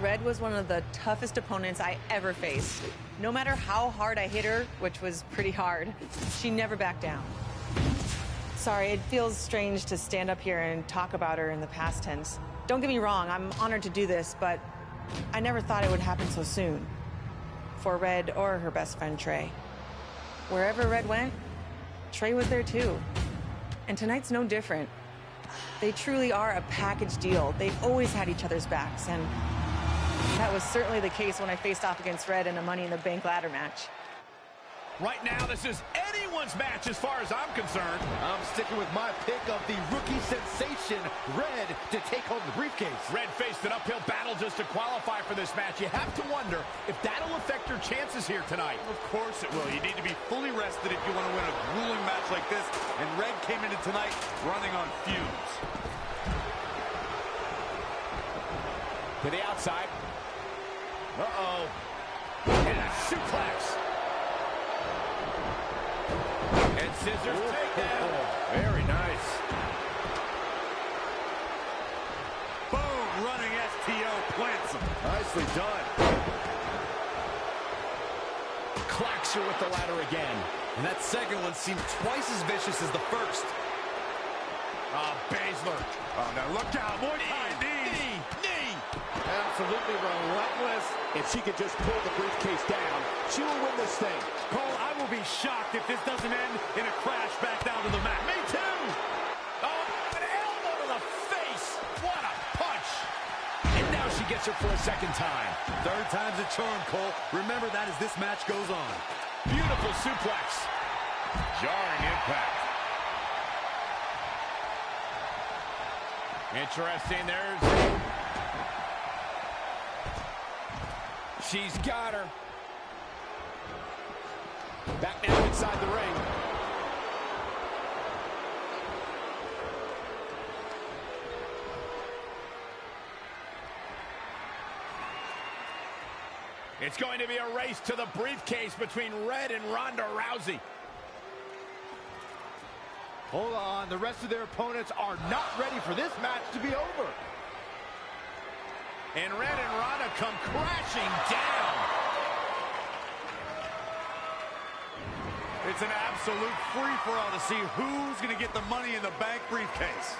Red was one of the toughest opponents I ever faced. No matter how hard I hit her, which was pretty hard, she never backed down. Sorry, it feels strange to stand up here and talk about her in the past tense. Don't get me wrong, I'm honored to do this, but I never thought it would happen so soon. For Red or her best friend, Trey. Wherever Red went, Trey was there too. And tonight's no different. They truly are a package deal. They've always had each other's backs, and that was certainly the case when I faced off against Red in a Money in the Bank ladder match. Right now, this is anyone's match as far as I'm concerned. I'm sticking with my pick of the rookie sensation, Red, to take home the briefcase. Red faced an uphill battle just to qualify for this match. You have to wonder if that'll affect your chances here tonight. Of course it will. You need to be fully rested if you want to win a grueling match like this. And Red came into tonight running on fumes. To the outside. Uh-oh. And a suplex. And scissors takedown. Very nice. Boom, running STO plants him. Nicely done. Clacks her with the ladder again. And that second one seemed twice as vicious as the first. Baszler. Oh, now look out. More time. Knee. Absolutely relentless. If she could just pull the briefcase down, she will win this thing. Cole, I will be shocked if this doesn't end in a crash back down to the mat. Me too. Oh, an elbow to the face. What a punch. And now she gets her for a second time. Third time's a charm, Cole. Remember that as this match goes on. Beautiful suplex. Jarring impact. Interesting. She's got her. Back now inside the ring. It's going to be a race to the briefcase between Red and Ronda Rousey. Hold on, the rest of their opponents are not ready for this match to be over. And Red and Ronda come crashing down. It's an absolute free-for-all to see who's going to get the Money in the Bank briefcase.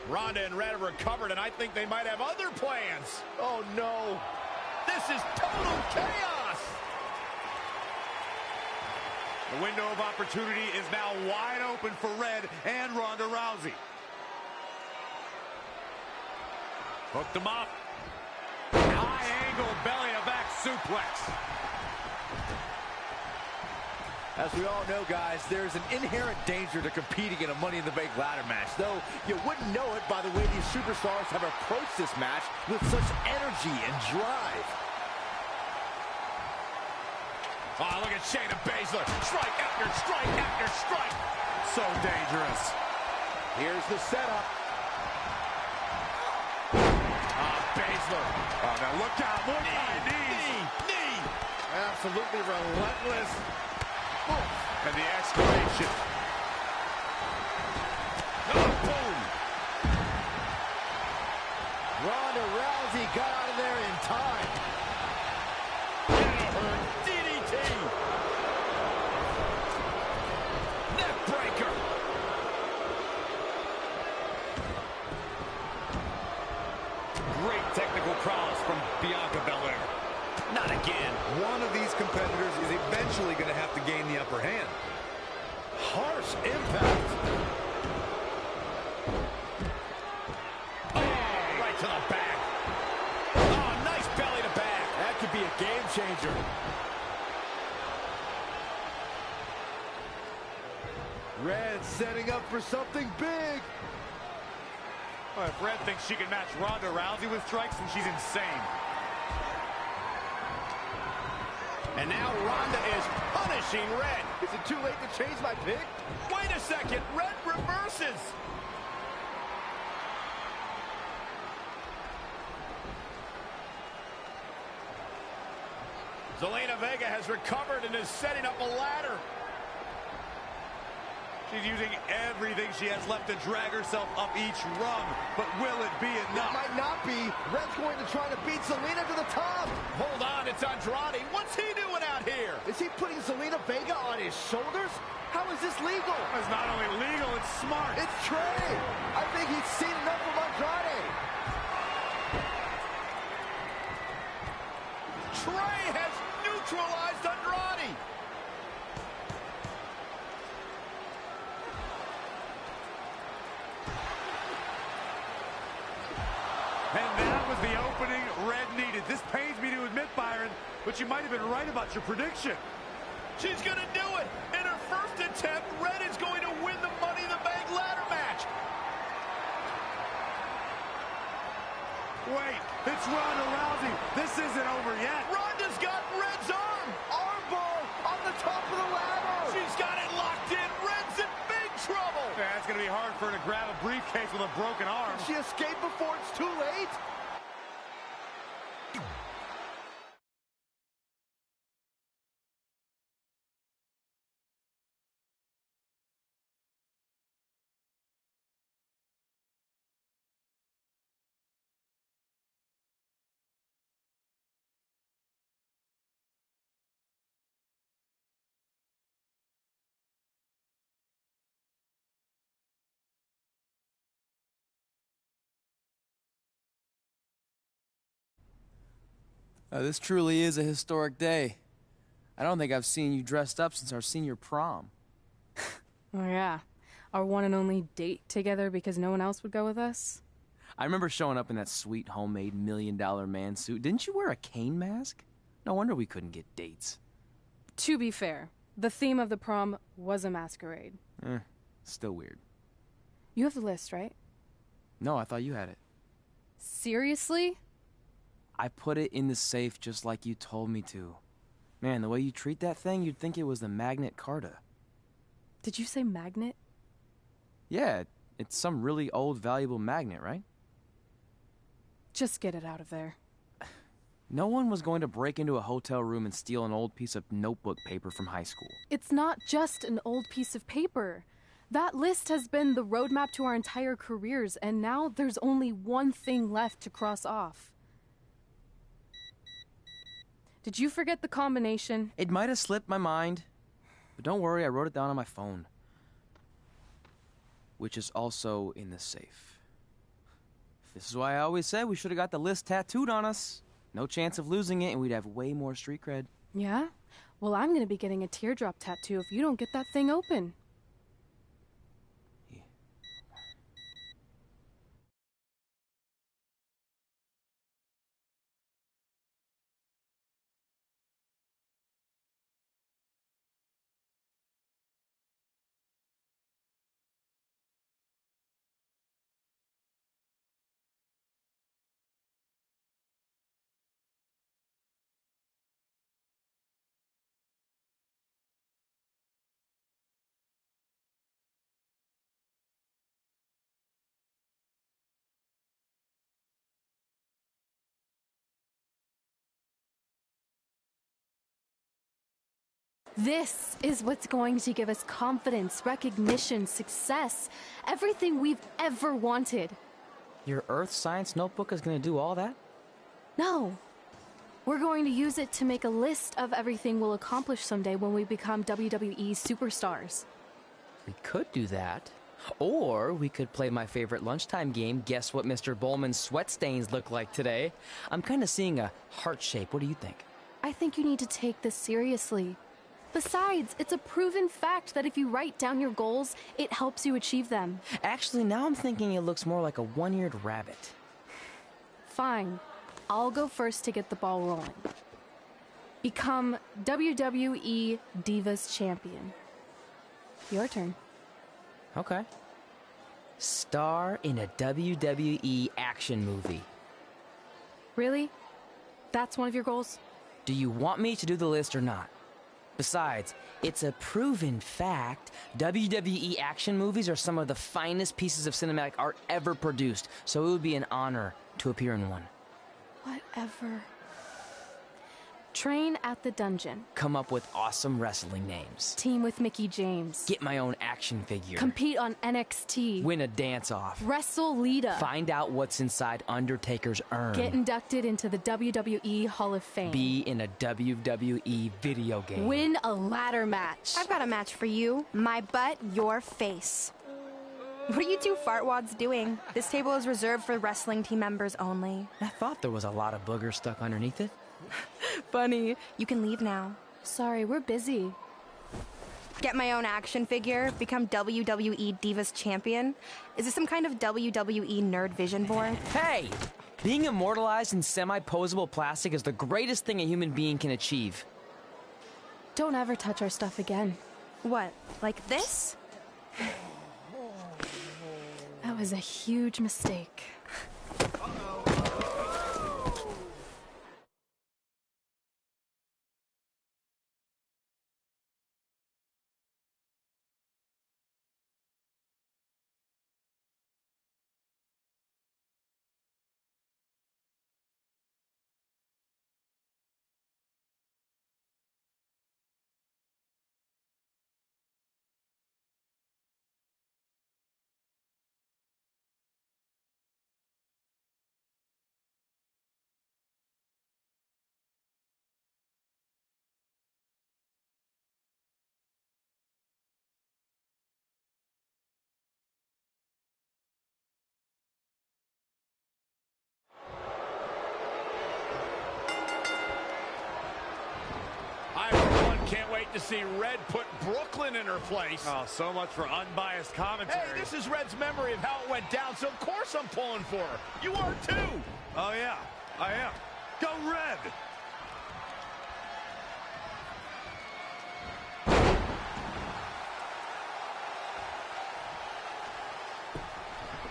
Ronda and Red have recovered, and I think they might have other plans. Oh, no. This is total chaos. The window of opportunity is now wide open for Red and Ronda Rousey. Hooked them up. High angle belly-to-back suplex. As we all know, guys, there's an inherent danger to competing in a Money in the Bank ladder match, though you wouldn't know it by the way these superstars have approached this match with such energy and drive. Oh, look at Shayna Baszler. Strike after strike after strike. So dangerous. Here's the setup. Baszler. Oh, now look out. More knees. Knee. Absolutely relentless. And the exclamation. Oh, boom. Ronda Rousey got out of there in time. DDT. Neck breaker. Great technical prowess from Bianca Belair. Not again. One of these competitors is eventually going to have to gain the upper hand. Harsh impact. Oh, right to the back. Oh, nice belly to back. That could be a game changer. Red setting up for something big. Well, if Red thinks she can match Ronda Rousey with strikes, then she's insane. And now Ronda is punishing Red. Is it too late to change my pick? Wait a second. Red reverses. Zelina Vega has recovered and is setting up a ladder. She's using everything she has left to drag herself up each rung, but will it be enough? It might not be. Red's going to try to beat Zelina to the top. Hold on, it's Andrade. What's he doing out here? Is he putting Zelina Vega on his shoulders? How is this legal? It's not only legal, it's smart. It's Trey. I think he's seen enough from Andrade. Trey has neutralized Andrade. And that was the opening Red needed. This pains me to admit, Byron, but you might have been right about your prediction. She's going to do it. In her first attempt, Red is going to win the Money in the Bank ladder match. Wait, it's Ronda Rousey. This isn't over yet. Ronda's got Red's arm. Armbar on the top of the ladder. She's got it locked in. Red's in big trouble. Yeah, it's going to be hard for her to grab a briefcase with a broken arm. She escaped before it's too late. This truly is a historic day. I don't think I've seen you dressed up since our senior prom. Oh yeah, our one and only date together because no one else would go with us? I remember showing up in that sweet homemade $1 million man suit. Didn't you wear a cane mask? No wonder we couldn't get dates. To be fair, the theme of the prom was a masquerade. Still weird. You have the list, right? No, I thought you had it. Seriously? I put it in the safe just like you told me to. Man, the way you treat that thing, you'd think it was the Magnet Carta. Did you say magnet? Yeah, it's some really old, valuable magnet, right? Just get it out of there. No one was going to break into a hotel room and steal an old piece of notebook paper from high school. It's not just an old piece of paper. That list has been the roadmap to our entire careers, and now there's only one thing left to cross off. Did you forget the combination? It might have slipped my mind, but don't worry, I wrote it down on my phone. Which is also in the safe. This is why I always said we should have got the list tattooed on us. No chance of losing it, and we'd have way more street cred. Yeah? Well, I'm gonna be getting a teardrop tattoo if you don't get that thing open. This is what's going to give us confidence, recognition, success, everything we've ever wanted. Your Earth Science notebook is going to do all that? No. We're going to use it to make a list of everything we'll accomplish someday when we become WWE superstars. We could do that. Or we could play my favorite lunchtime game, Guess What Mr. Bowman's Sweat Stains Look Like Today. I'm kind of seeing a heart shape. What do you think? I think you need to take this seriously. Besides, it's a proven fact that if you write down your goals, it helps you achieve them. Actually, now I'm thinking it looks more like a one-eared rabbit. Fine. I'll go first to get the ball rolling. Become WWE Divas Champion. Your turn. Okay. Star in a WWE action movie. Really? That's one of your goals? Do you want me to do the list or not? Besides, it's a proven fact, WWE action movies are some of the finest pieces of cinematic art ever produced, so it would be an honor to appear in one. Whatever. Train at the dungeon. Come up with awesome wrestling names. Team with Mickey James. Get my own action figure. Compete on NXT. Win a dance-off. Wrestle Lita. Find out what's inside Undertaker's urn. Get inducted into the WWE Hall of Fame. Be in a WWE video game. Win a ladder match. I've got a match for you. My butt, your face. What are you two fartwads doing? This table is reserved for wrestling team members only. I thought there was a lot of boogers stuck underneath it. Funny. You can leave now. Sorry, we're busy. Get my own action figure, become WWE Divas Champion. Is this some kind of WWE nerd vision board? Hey! Being immortalized in semi-posable plastic is the greatest thing a human being can achieve. Don't ever touch our stuff again. What, like this? That was a huge mistake. Can't wait to see Red put Brooklyn in her place. Oh, so much for unbiased commentary. Hey, this is Red's memory of how it went down, so of course I'm pulling for her. You are too. Oh, yeah, I am. Go Red!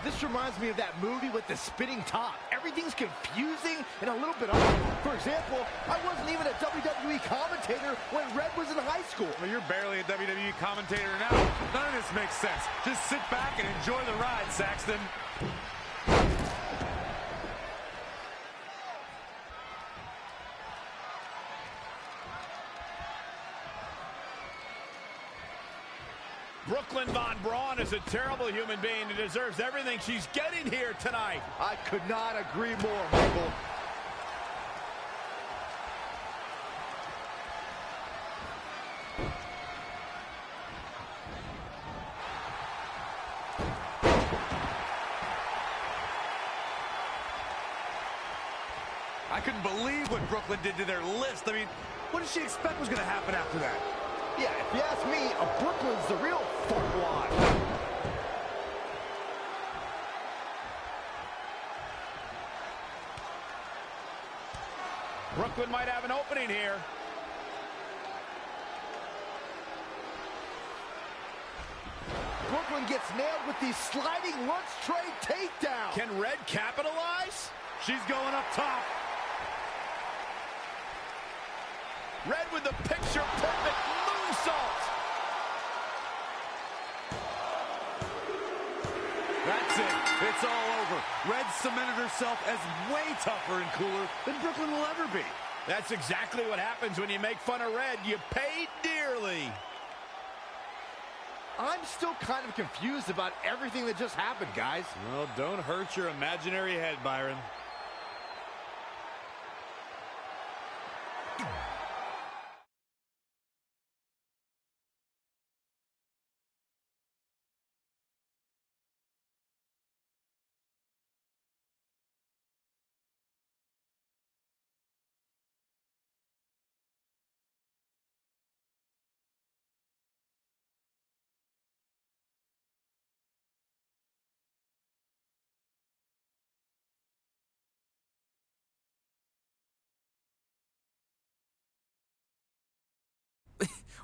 This reminds me of that movie with the spinning top. Everything's confusing and a little bit off. For example, I wasn't even a WWE commentator when Red was in high school. Well, you're barely a WWE commentator now. None of this makes sense. Just sit back and enjoy the ride, Saxton. Brooklyn Von Braun is a terrible human being and deserves everything she's getting here tonight. I could not agree more, Michael. I couldn't believe what Brooklyn did to their list. I mean, what did she expect was going to happen after that? Yeah, if you ask me, Brooklyn's the real fartwad. Brooklyn might have an opening here. Brooklyn gets nailed with the sliding lunch tray takedown. Can Red capitalize? She's going up top. Red with the picture-perfect moonsault. That's it. It's all over. Red cemented herself as way tougher and cooler than Brooklyn will ever be. That's exactly what happens when you make fun of Red. You pay dearly. I'm still kind of confused about everything that just happened, guys. Well, don't hurt your imaginary head, Byron.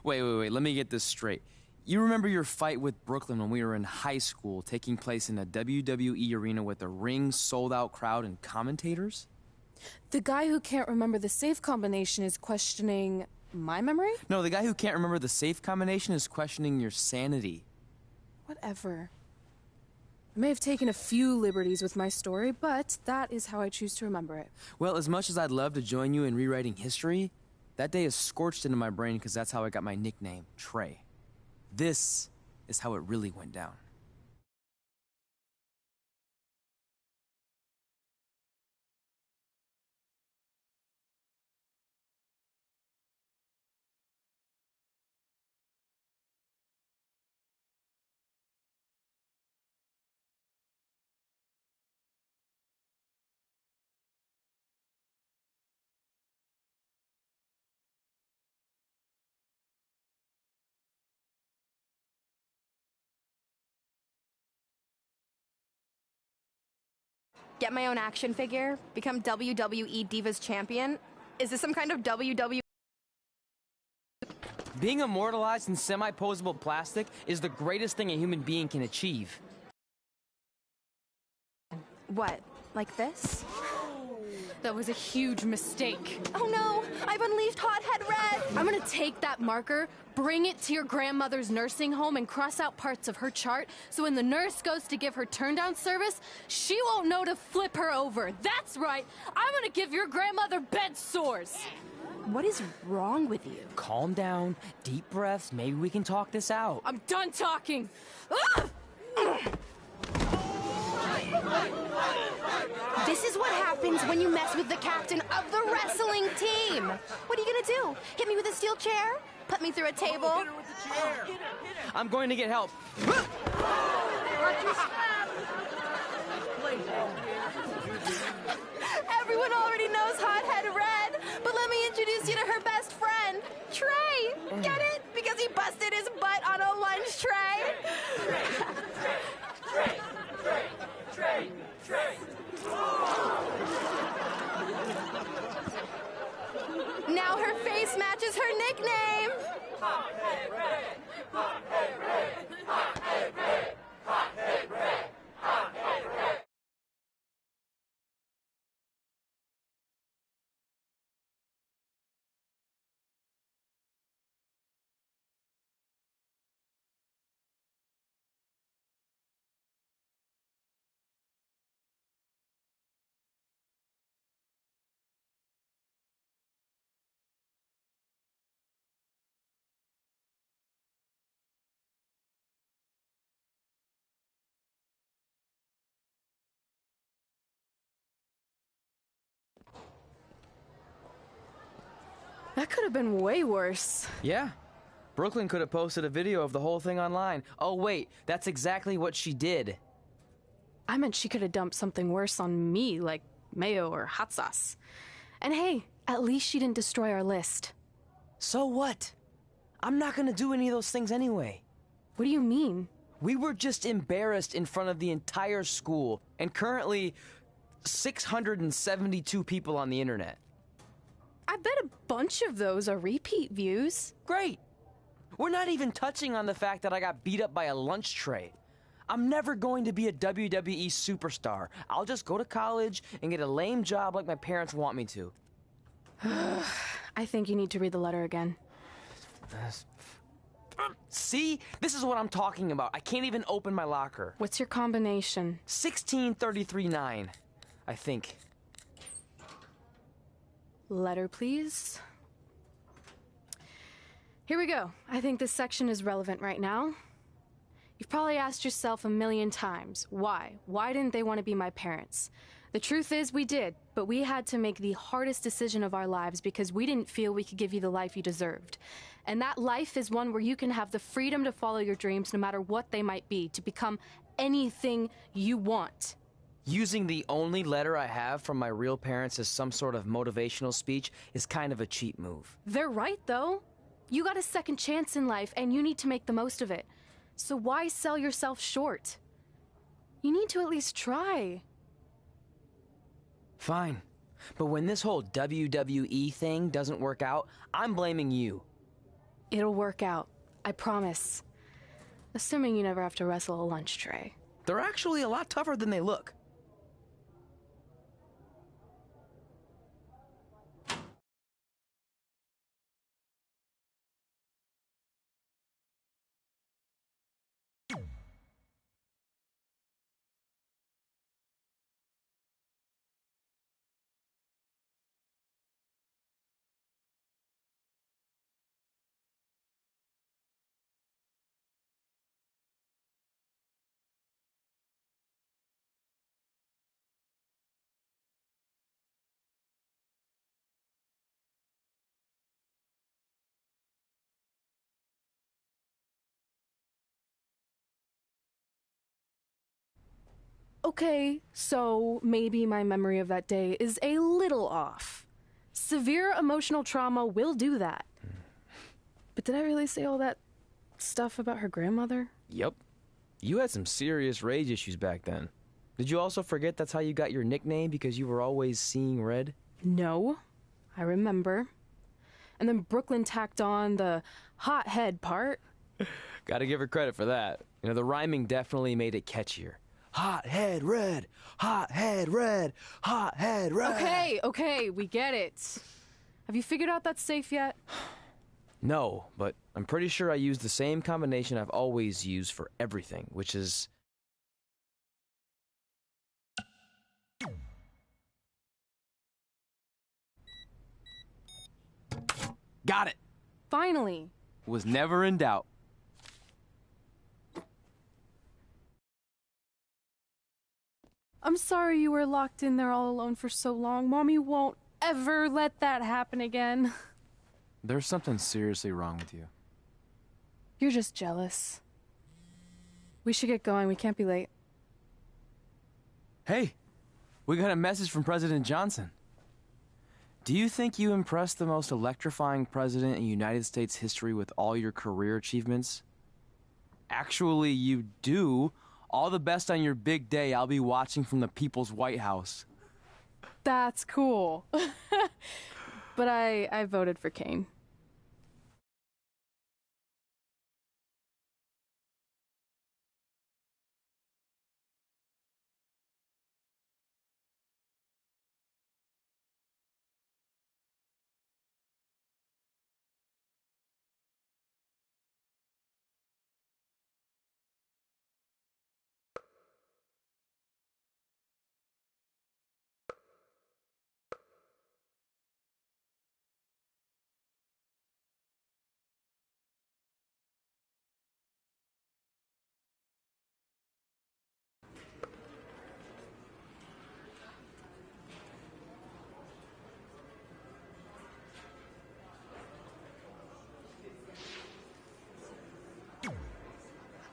Wait, let me get this straight. You remember your fight with Brooklyn when we were in high school, taking place in a WWE arena with a ring, sold-out crowd, and commentators? The guy who can't remember the safe combination is questioning my memory? No, the guy who can't remember the safe combination is questioning your sanity. Whatever. I may have taken a few liberties with my story, but that is how I choose to remember it. Well, as much as I'd love to join you in rewriting history, That day is scorched into my brain because that's how I got my nickname, Trey. This is how it really went down. Get my own action figure? Become WWE Divas Champion? Is this some kind of WWE? Being immortalized in semi-posable plastic is the greatest thing a human being can achieve. What? Like this? That was a huge mistake. Oh no! I've unleashed Hothead Red! I'm gonna take that marker, bring it to your grandmother's nursing home, and cross out parts of her chart so when the nurse goes to give her turn-down service, she won't know to flip her over. That's right! I'm gonna give your grandmother bed sores! What is wrong with you? Calm down, deep breaths, maybe we can talk this out. I'm done talking! Ugh! This is what happens when you mess with the captain of the wrestling team! What are you gonna do? Hit me with a steel chair? Put me through a table? Hit her with the chair. I'm going to get help. Everyone already knows Hothead Red, but let me introduce you to her best friend, Trey. Get it? Because he busted his butt on a lunch tray. Now her face matches her nickname. That could have been way worse. Yeah. Brooklyn could have posted a video of the whole thing online. Oh, wait, that's exactly what she did. I meant she could have dumped something worse on me, like mayo or hot sauce. And hey, at least she didn't destroy our list. So what? I'm not gonna do any of those things anyway. What do you mean? We were just embarrassed in front of the entire school, and currently 672 people on the internet. I bet a bunch of those are repeat views. Great! We're not even touching on the fact that I got beat up by a lunch tray. I'm never going to be a WWE superstar. I'll just go to college and get a lame job like my parents want me to. I think you need to read the letter again. See? This is what I'm talking about. I can't even open my locker. What's your combination? 1633-9, I think. Letter, please. Here we go. I think this section is relevant right now. You've probably asked yourself a million times, why? Why didn't they want to be my parents? The truth is we did, but we had to make the hardest decision of our lives because we didn't feel we could give you the life you deserved. And that life is one where you can have the freedom to follow your dreams no matter what they might be, to become anything you want. Using the only letter I have from my real parents as some sort of motivational speech is kind of a cheap move. They're right, though. You got a second chance in life, and you need to make the most of it. So why sell yourself short? You need to at least try. Fine. But when this whole WWE thing doesn't work out, I'm blaming you. It'll work out. I promise. Assuming you never have to wrestle a lunch tray. They're actually a lot tougher than they look. Okay, so maybe my memory of that day is a little off. Severe emotional trauma will do that. But did I really say all that stuff about her grandmother? Yep. You had some serious rage issues back then. Did you also forget that's how you got your nickname, because you were always seeing red? No, I remember. And then Brooklyn tacked on the hot head part. Gotta give her credit for that. You know, the rhyming definitely made it catchier. Hot head red, hot head red, hot head red. Okay, we get it. Have you figured out that safe yet? No, but I'm pretty sure I used the same combination I've always used for everything, which is... Got it! Finally. Was never in doubt. I'm sorry you were locked in there all alone for so long. Mommy won't ever let that happen again. There's something seriously wrong with you. You're just jealous. We should get going. We can't be late. Hey, we got a message from President Johnson. Do you think you impressed the most electrifying president in United States history with all your career achievements? Actually, you do. All the best on your big day. I'll be watching from the People's White House. That's cool. But I voted for Kane.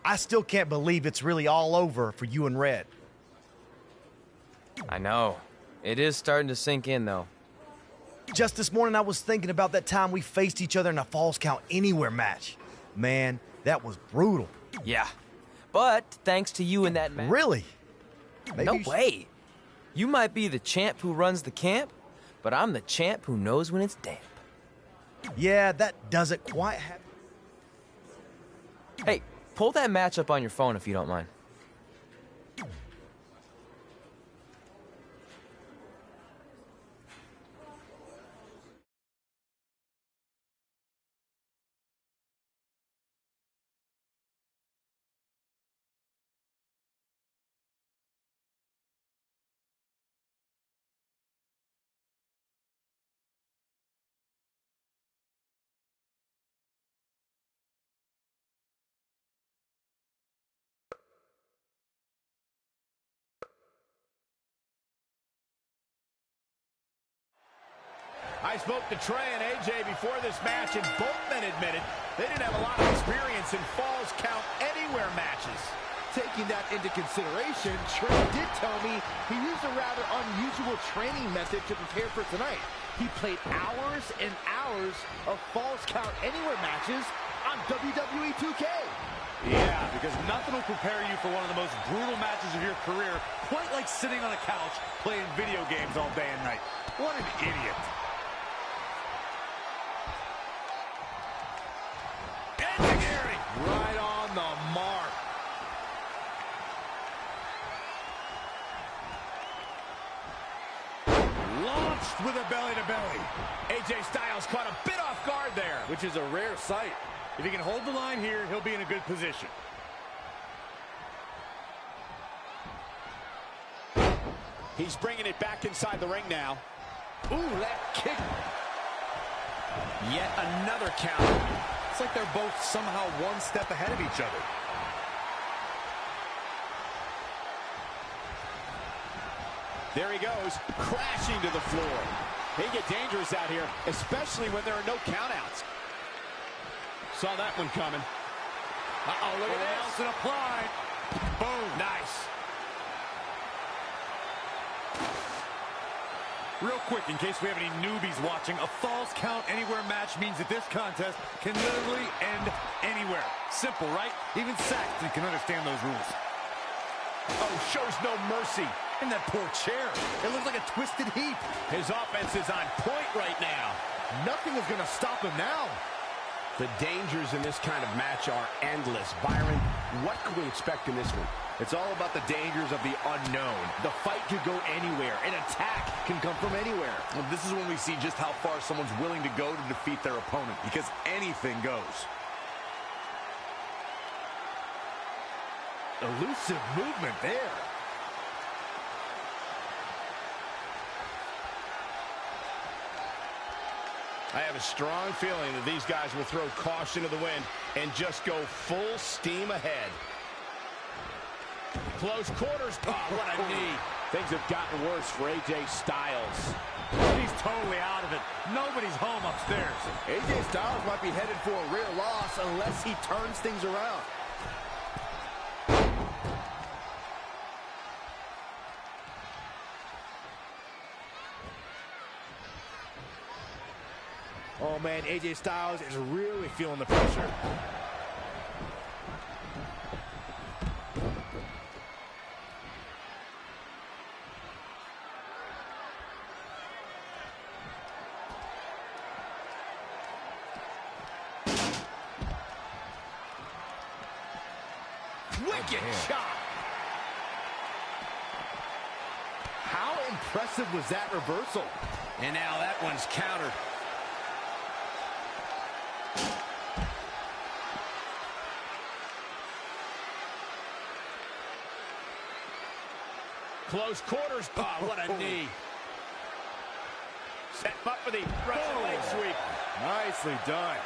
I still can't believe it's really all over for you and Red. I know. It is starting to sink in, though. Just this morning, I was thinking about that time we faced each other in a Falls Count Anywhere match. Man, that was brutal. Yeah. But thanks to you in that match... Really? Maybe No way. You might be the champ who runs the camp, but I'm the champ who knows when it's damp. Yeah, that doesn't quite happen. Hey, pull that match up on your phone if you don't mind. I spoke to Trey and AJ before this match, and both men admitted they didn't have a lot of experience in Falls Count Anywhere matches. Taking that into consideration, Trey did tell me he used a rather unusual training method to prepare for tonight. He played hours and hours of Falls Count Anywhere matches on WWE 2K. Yeah, because nothing will prepare you for one of the most brutal matches of your career, quite like sitting on a couch playing video games all day and night. What an idiot. Right on the mark. Launched with a belly-to-belly. AJ Styles caught a bit off guard there. Which is a rare sight. If he can hold the line here, he'll be in a good position. He's bringing it back inside the ring now. Ooh, that kick. Yet another count. It's like they're both somehow one step ahead of each other. There he goes, crashing to the floor. They get dangerous out here, especially when there are no countouts. Saw that one coming. Uh-oh, look at this. And applied. Boom. Nice. Real quick, in case we have any newbies watching, a Falls Count Anywhere match means that this contest can literally end anywhere. Simple, right? Even Saxton can understand those rules. Oh, shows no mercy. And that poor chair. It looks like a twisted heap. His offense is on point right now. Nothing is going to stop him now. The dangers in this kind of match are endless. Byron, what can we expect in this one? It's all about the dangers of the unknown. The fight could go anywhere. An attack can come from anywhere. Well, this is when we see just how far someone's willing to go to defeat their opponent, because anything goes. Elusive movement there. I have a strong feeling that these guys will throw caution to the wind and just go full steam ahead. Close quarters. Oh, what a knee. Things have gotten worse for AJ Styles. He's totally out of it. Nobody's home upstairs. AJ Styles might be headed for a rear loss unless he turns things around. Oh, man, AJ Styles is really feeling the pressure. Wicked shot. How impressive was that reversal? And now that one's countered. Close quarters. Oh, what a knee. Set up for the Russian leg sweep. Nicely done.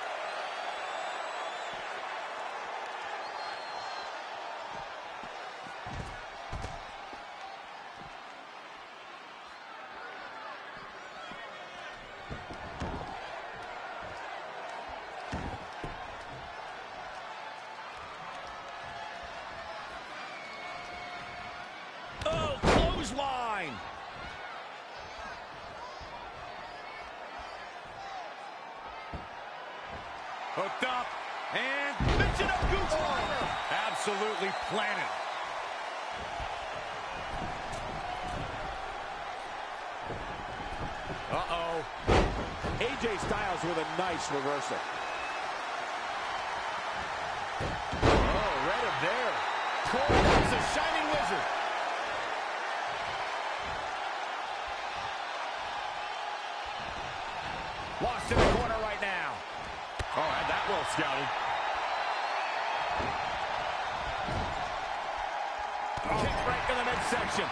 Line. Hooked up, and Michinoku driver. Absolutely planted. Uh-oh. AJ Styles with a nice reversal. Oh, read him there. Corbin's a shining wizard. Lost in the corner right now. Oh, had that well scouted. Kick right to the midsection.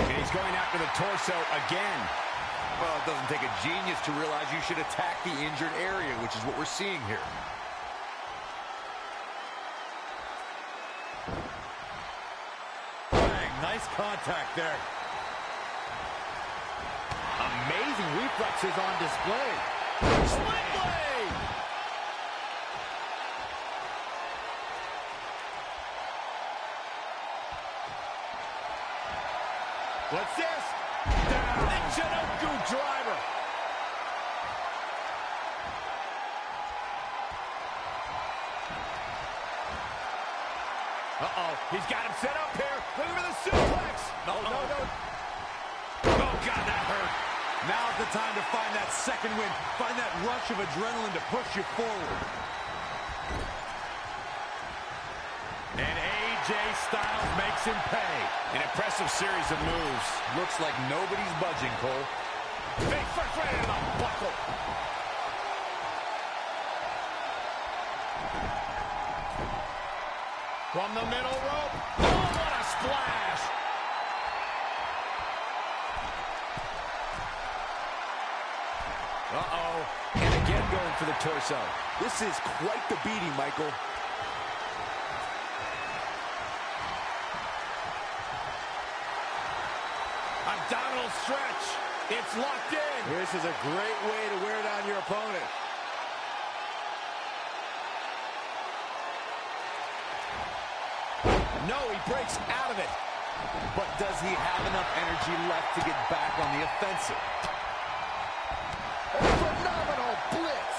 And he's going after the torso again. Well, it doesn't take a genius to realize you should attack the injured area, which is what we're seeing here. Bang, nice contact there. Amazing reflexes on display. Split blade! What's this? Down. Michinoku driver. Uh-oh. He's got him set up here. Looking for the suplex. No. Oh, God, that hurt. Now's the time to find that second win. Find that rush of adrenaline to push you forward. And AJ Styles makes him pay. An impressive series of moves. Looks like nobody's budging, Cole. Big first right into the buckle. From the middle rope. Oh, what a splash. Uh-oh. And again going for the torso. This is quite the beating, Michael. Abdominal stretch. It's locked in. This is a great way to wear down your opponent. No, he breaks out of it. But does he have enough energy left to get back on the offensive? A phenomenal blitz.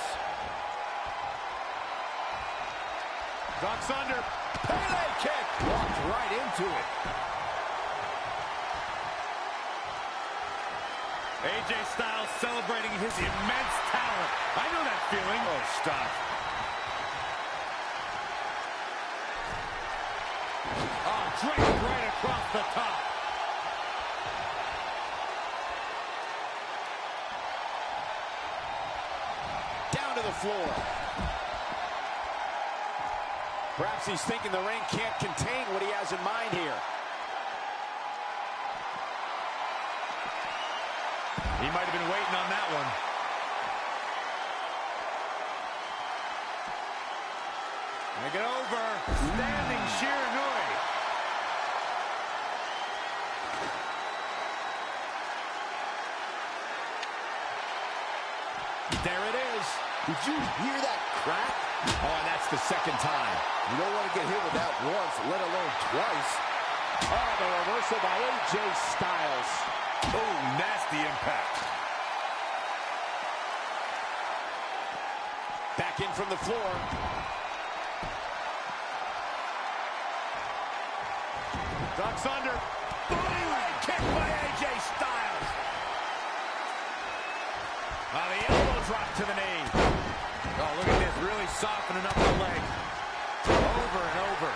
Ducks under. Pele kick. Walked right into it. AJ Styles celebrating his immense talent. I know that feeling. Oh, stop. Oh, draped right across the top. Down to the floor. Perhaps he's thinking the ring can't contain what he has in mind here. He might have been waiting on that one. Make it over. Standing Shiranui. There it is. Did you hear that crack? Oh, and that's the second time. You don't want to get hit with that once, let alone twice. Oh, the reversal by AJ Styles. Oh, nasty impact. Back in from the floor. Ducks under. Booty leg kick by AJ Styles. The elbow drop to the knee. Oh, look at this, really softening up the leg. Over and over.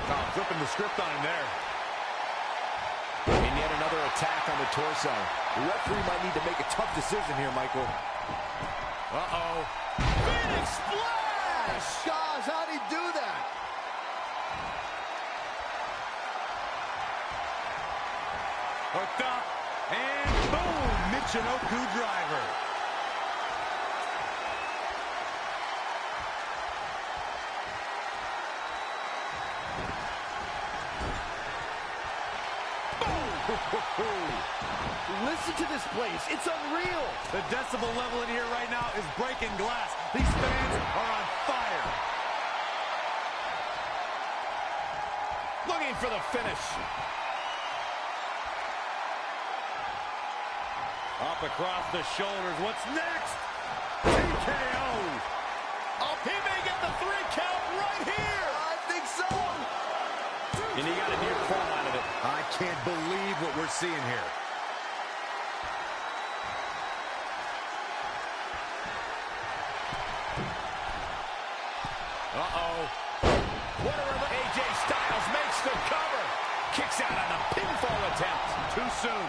Oh, flipping the script on him there. And yet another attack on the torso. The referee might need to make a tough decision here, Michael. Uh-oh. Phoenix splash! Gosh, how'd he do that? Hooked up, and boom! Michinoku driver. Listen to this place. It's unreal. The decibel level in here right now is breaking glass. These fans are on fire. Looking for the finish. Up across the shoulders. What's next? TKO. Oh, he may get the 3 count right here. I think so. And he got a near fall out of it. I can't believe what we're seeing here. Uh-oh. What a AJ Styles makes the cover. Kicks out on a pinfall attempt. Too soon.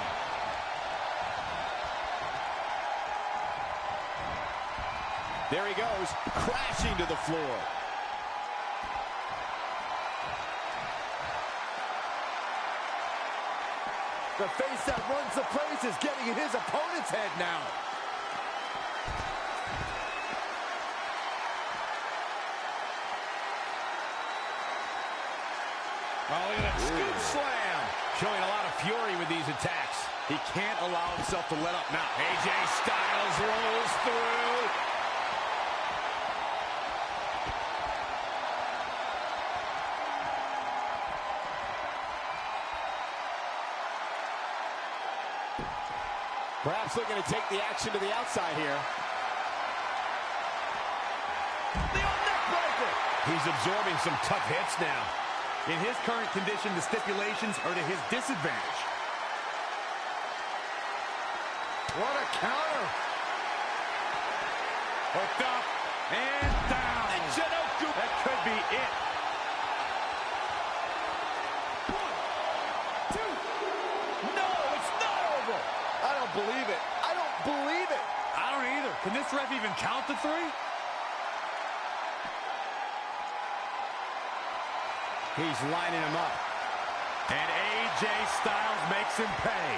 There he goes, crashing to the floor. The face that runs the place is getting in his opponent's head now. Oh, look at that Scoop slam. Showing a lot of fury with these attacks. He can't allow himself to let up now. AJ Styles rolls through. Perhaps looking to take the action to the outside here. The old neck breaker. He's absorbing some tough hits now. In his current condition, the stipulations are to his disadvantage. What a counter. Hooked up and down. Michinoku. That could be it. 1, 2. No, it's not over. I don't believe it. I don't believe it. I don't either. Can this ref even count to 3? He's lining him up. And AJ Styles makes him pay.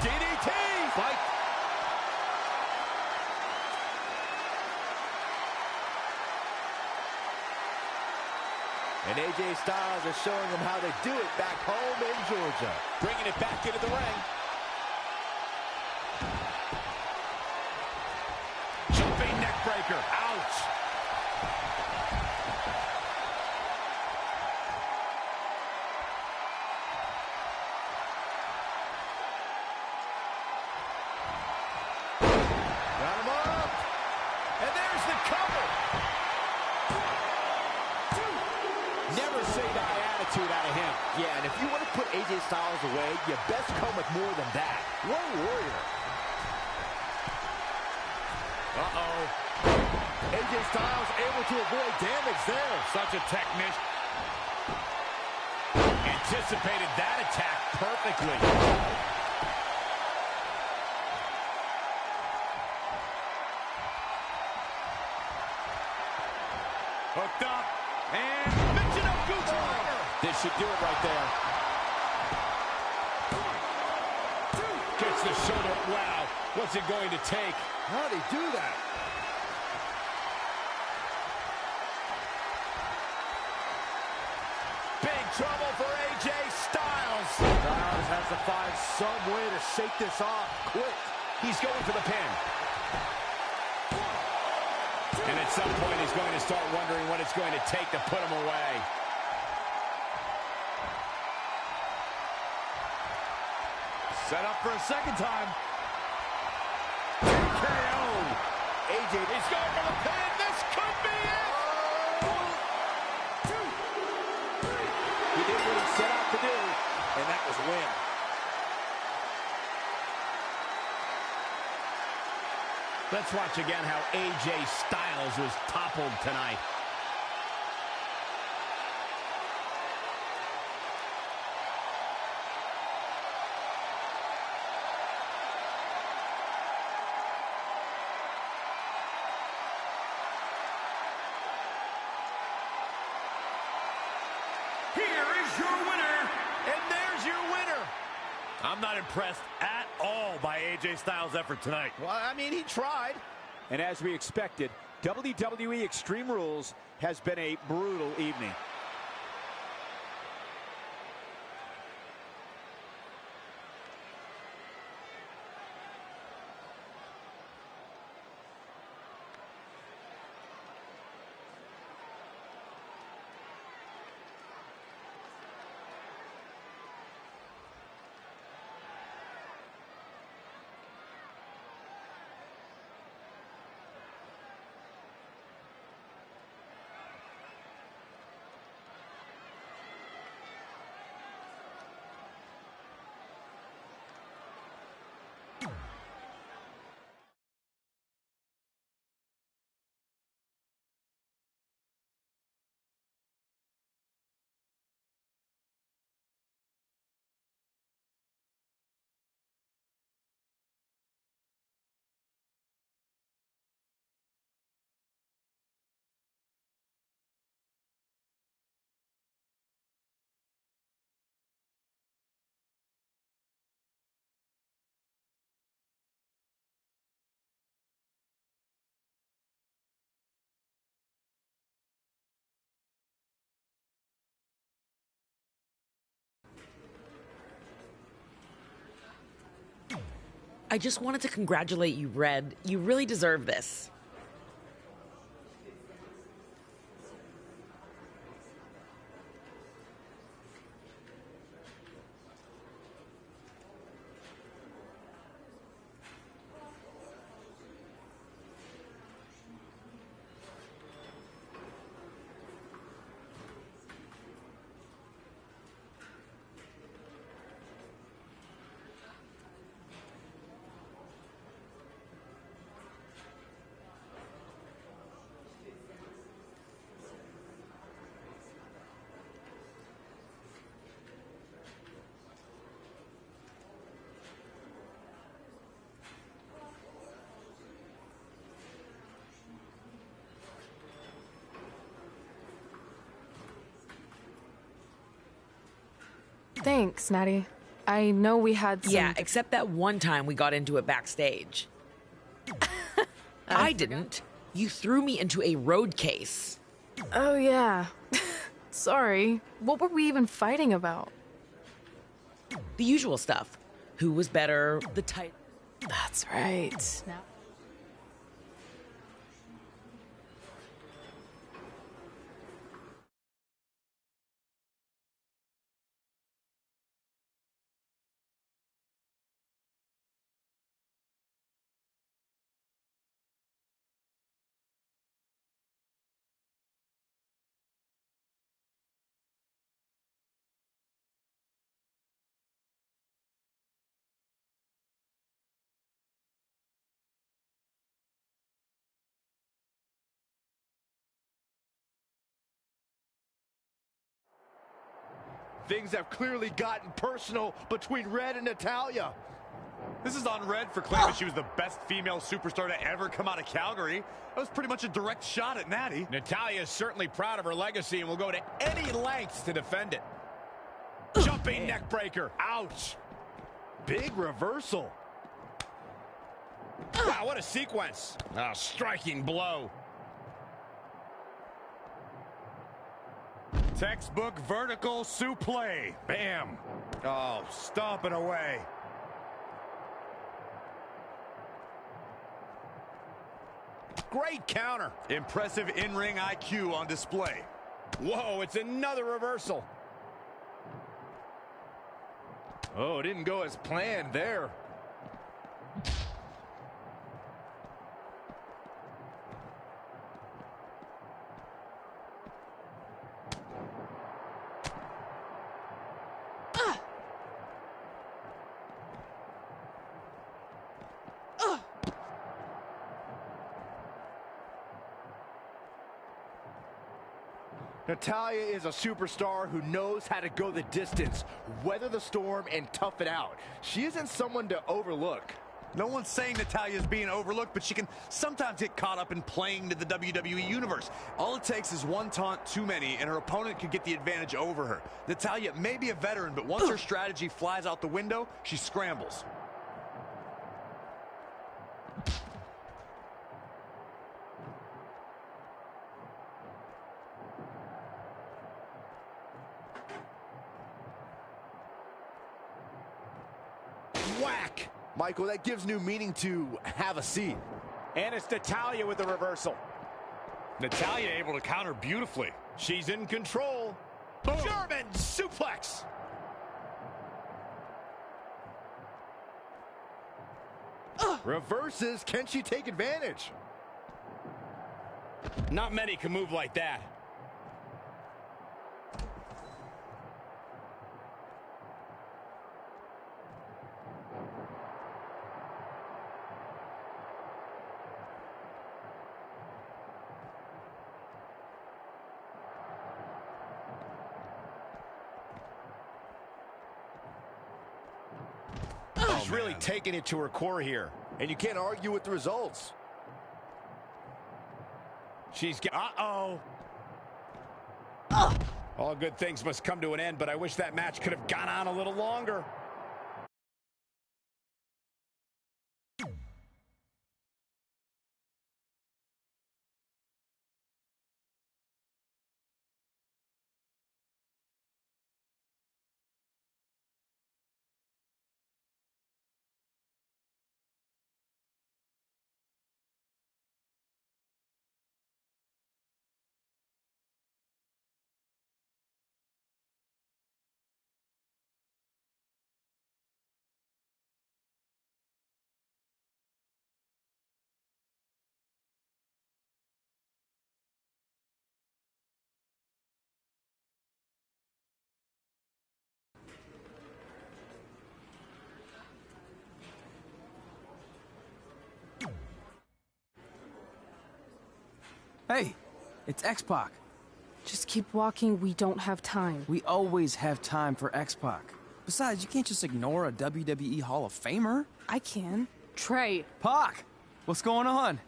DDT. Fight. And AJ Styles is showing him how to do it back home in Georgia. Bringing it back into the ring. Jumping neck breaker. Ouch. attitude out of him. Yeah, and if you want to put AJ Styles away, you best come with more than that. What a warrior. Uh-oh. AJ Styles able to avoid damage there. Such a technician. Anticipated that attack perfectly. Hooked up. And this should do it right there. Gets the shoulder. Wow. What's it going to take? How'd he do that? Big trouble for AJ Styles. Styles has to find some way to shake this off quick. He's going for the pin. And at some point, he's going to start wondering what it's going to take to put him away. Set up for a second time. KO. AJ. He's going for the pin. This could be it. He did what he set out to do, and that was win. Let's watch again how AJ Styles was toppled tonight. Here is your winner. And there's your winner. I'm not impressed at all by AJ Styles' effort tonight. Well, I mean, he tried. And as we expected, WWE Extreme Rules has been a brutal evening. I just wanted to congratulate you, Red. You really deserve this. Thanks, Natty. I know we had some... Yeah, except that one time we got into it backstage. I didn't. You threw me into a road case. Oh, yeah. Sorry. What were we even fighting about? The usual stuff. Who was better, the type... That's right. Now Things have clearly gotten personal between Red and Natalya. This is on Red for claiming she was the best female superstar to ever come out of Calgary. That was pretty much a direct shot at Natty. Natalya is certainly proud of her legacy and will go to any lengths to defend it. Jumping neck breaker. Ouch. Big reversal. Wow, what a sequence. A striking blow. Textbook vertical suplex. Bam. Oh, stomping away. Great counter. Impressive in-ring IQ on display. Whoa, it's another reversal. Oh, it didn't go as planned there. Natalya is a superstar who knows how to go the distance, weather the storm, and tough it out. She isn't someone to overlook. No one's saying Natalya is being overlooked, but she can sometimes get caught up in playing to the WWE Universe. All it takes is one taunt too many, and her opponent can get the advantage over her. Natalya may be a veteran, but once her strategy flies out the window, she scrambles. Whack. Michael, that gives new meaning to have a seat. And it's Natalya with the reversal. Natalya able to counter beautifully. She's in control. Boom. German suplex. Reverses. Can she take advantage? Not many can move like that. She's really taking it to her core here. And you can't argue with the results. She's got... Uh-oh. All good things must come to an end, but I wish that match could have gone on a little longer. Hey, it's X-Pac. Just keep walking, we don't have time. We always have time for X-Pac. Besides, you can't just ignore a WWE Hall of Famer. I can. Trey. Pac, what's going on?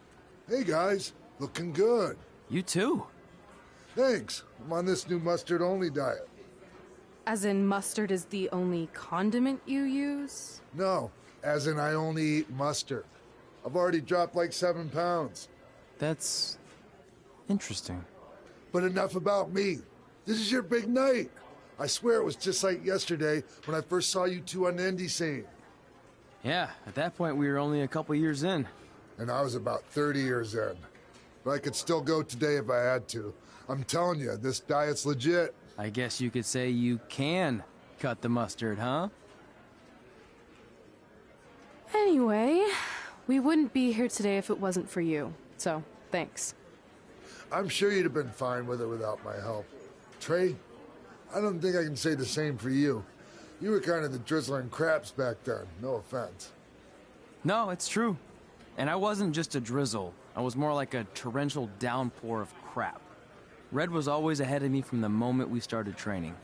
Hey guys, looking good. You too. Thanks. I'm on this new mustard-only diet. As in mustard is the only condiment you use? No, as in I only eat mustard. I've already dropped like 7 pounds. That's interesting. But enough about me. This is your big night. I swear it was just like yesterday when I first saw you two on the indie scene. Yeah, at that point we were only a couple years in. And I was about 30 years in. But I could still go today if I had to. I'm telling you, this diet's legit. I guess you could say you can cut the mustard, huh? Anyway, we wouldn't be here today if it wasn't for you. So, thanks. I'm sure you'd have been fine with it without my help. Trey, I don't think I can say the same for you. You were kind of the drizzling craps back then, no offense. No, it's true. And I wasn't just a drizzle. I was more like a torrential downpour of crap. Red was always ahead of me from the moment we started training.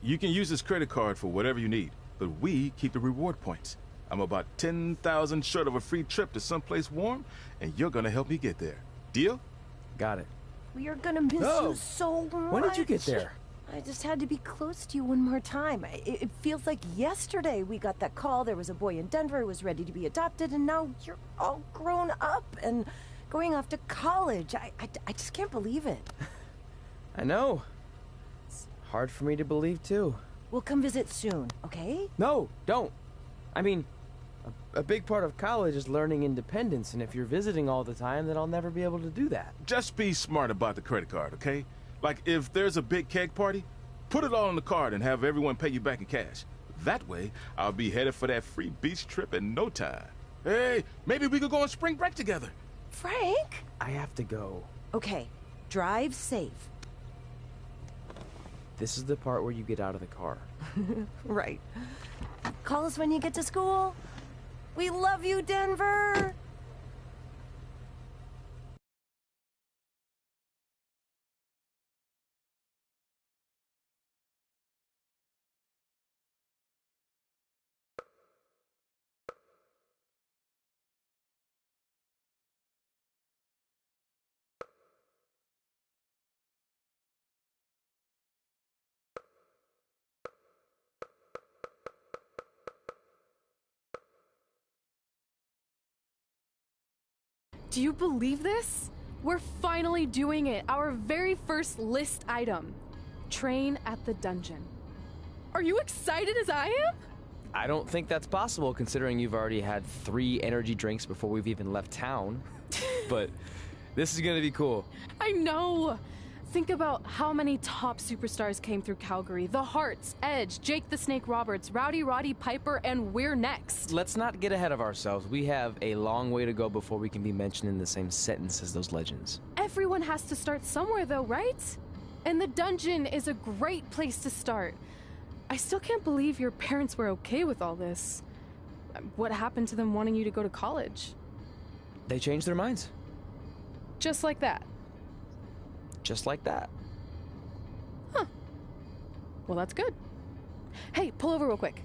You can use this credit card for whatever you need, but we keep the reward points. I'm about 10,000 short of a free trip to someplace warm, and you're gonna help me get there. Deal? Got it. We are gonna miss you so much. When did you get there? I just had to be close to you one more time. It feels like yesterday we got that call. There was a boy in Denver who was ready to be adopted, and now you're all grown up and going off to college. I just can't believe it. I know. It's hard for me to believe, too. We'll come visit soon, okay? No, don't. I mean, a big part of college is learning independence, and if you're visiting all the time, then I'll never be able to do that. Just be smart about the credit card, okay? Like, if there's a big keg party, put it all on the card and have everyone pay you back in cash. That way, I'll be headed for that free beach trip in no time. Hey, maybe we could go on spring break together. Frank? I have to go. Okay, drive safe. This is the part where you get out of the car. Right. Call us when you get to school. We love you, Denver! Do you believe this? We're finally doing it. Our very first list item. Train at the dungeon. Are you excited as I am? I don't think that's possible, considering you've already had 3 energy drinks before we've even left town. But this is gonna be cool. I know. Think about how many top superstars came through Calgary. The Hearts, Edge, Jake the Snake Roberts, Rowdy Roddy Piper, and we're next. Let's not get ahead of ourselves. We have a long way to go before we can be mentioned in the same sentence as those legends. Everyone has to start somewhere though, right? And the dungeon is a great place to start. I still can't believe your parents were okay with all this. What happened to them wanting you to go to college? They changed their minds. Just like that. Just like that. Huh. Well, that's good. Hey, pull over real quick.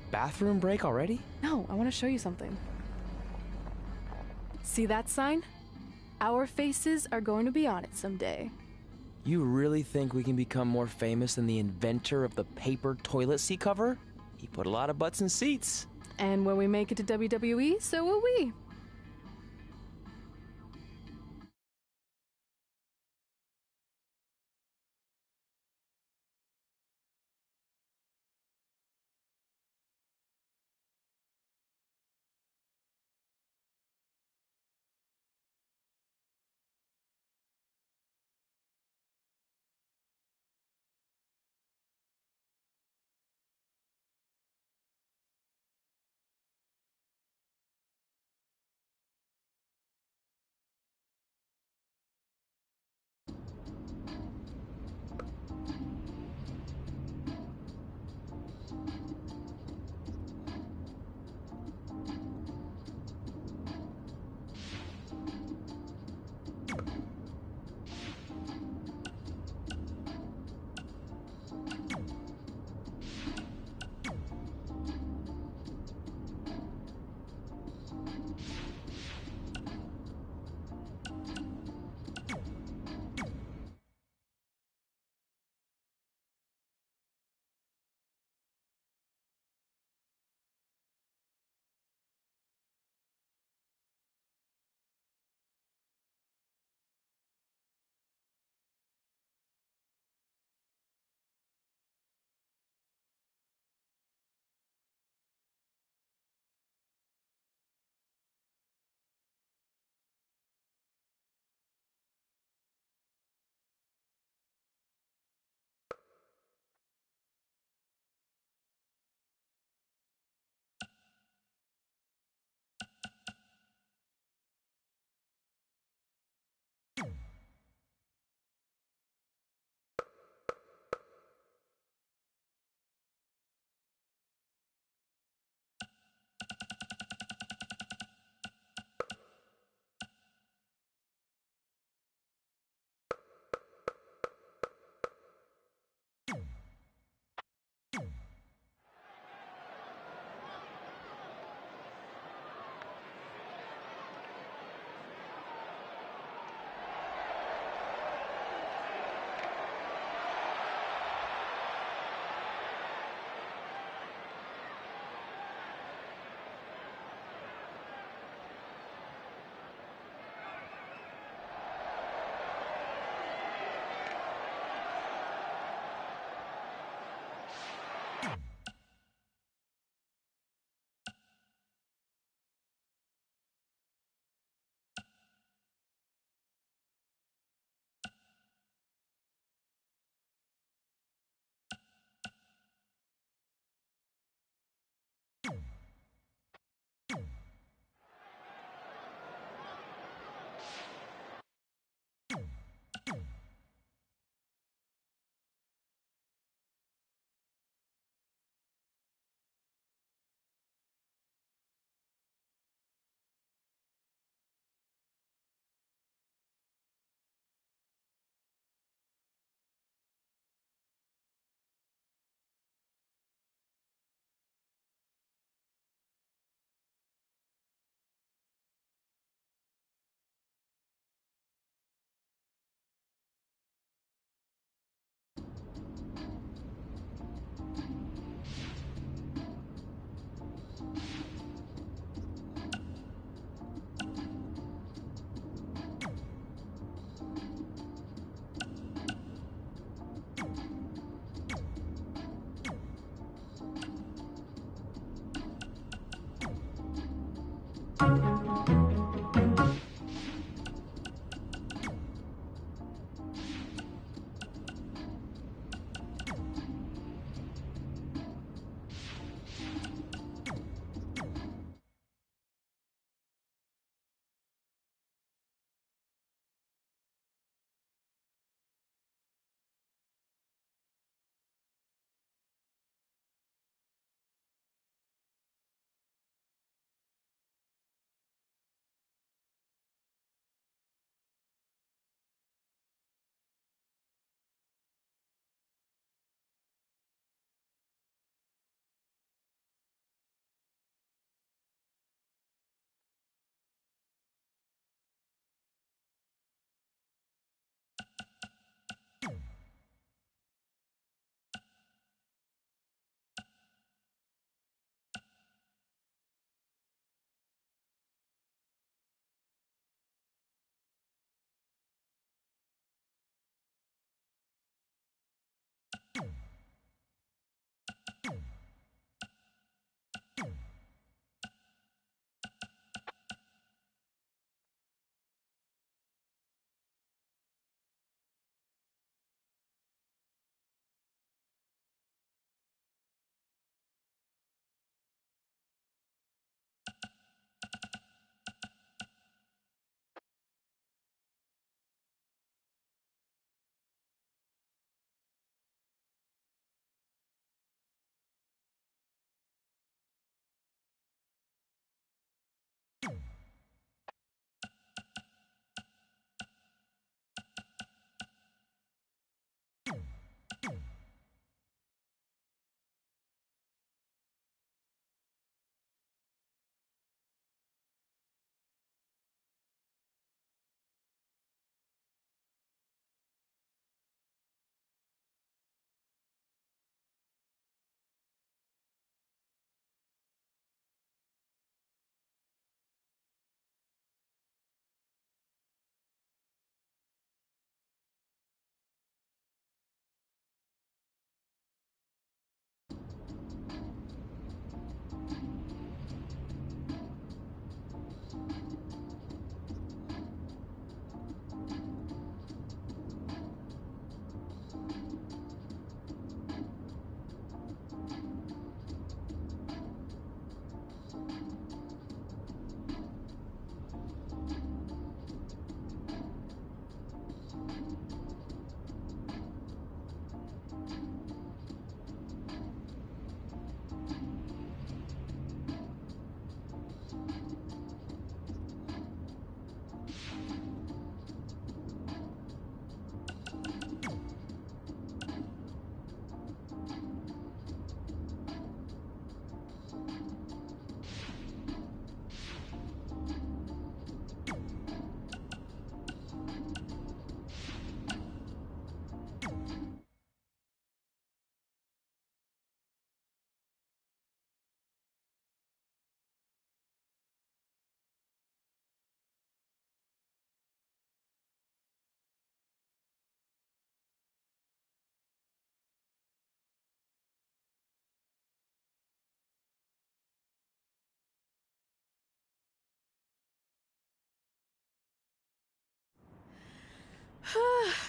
Bathroom break already? No, I want to show you something. See that sign? Our faces are going to be on it someday. You really think we can become more famous than the inventor of the paper toilet seat cover? He put a lot of butts in seats. And when we make it to WWE, so will we.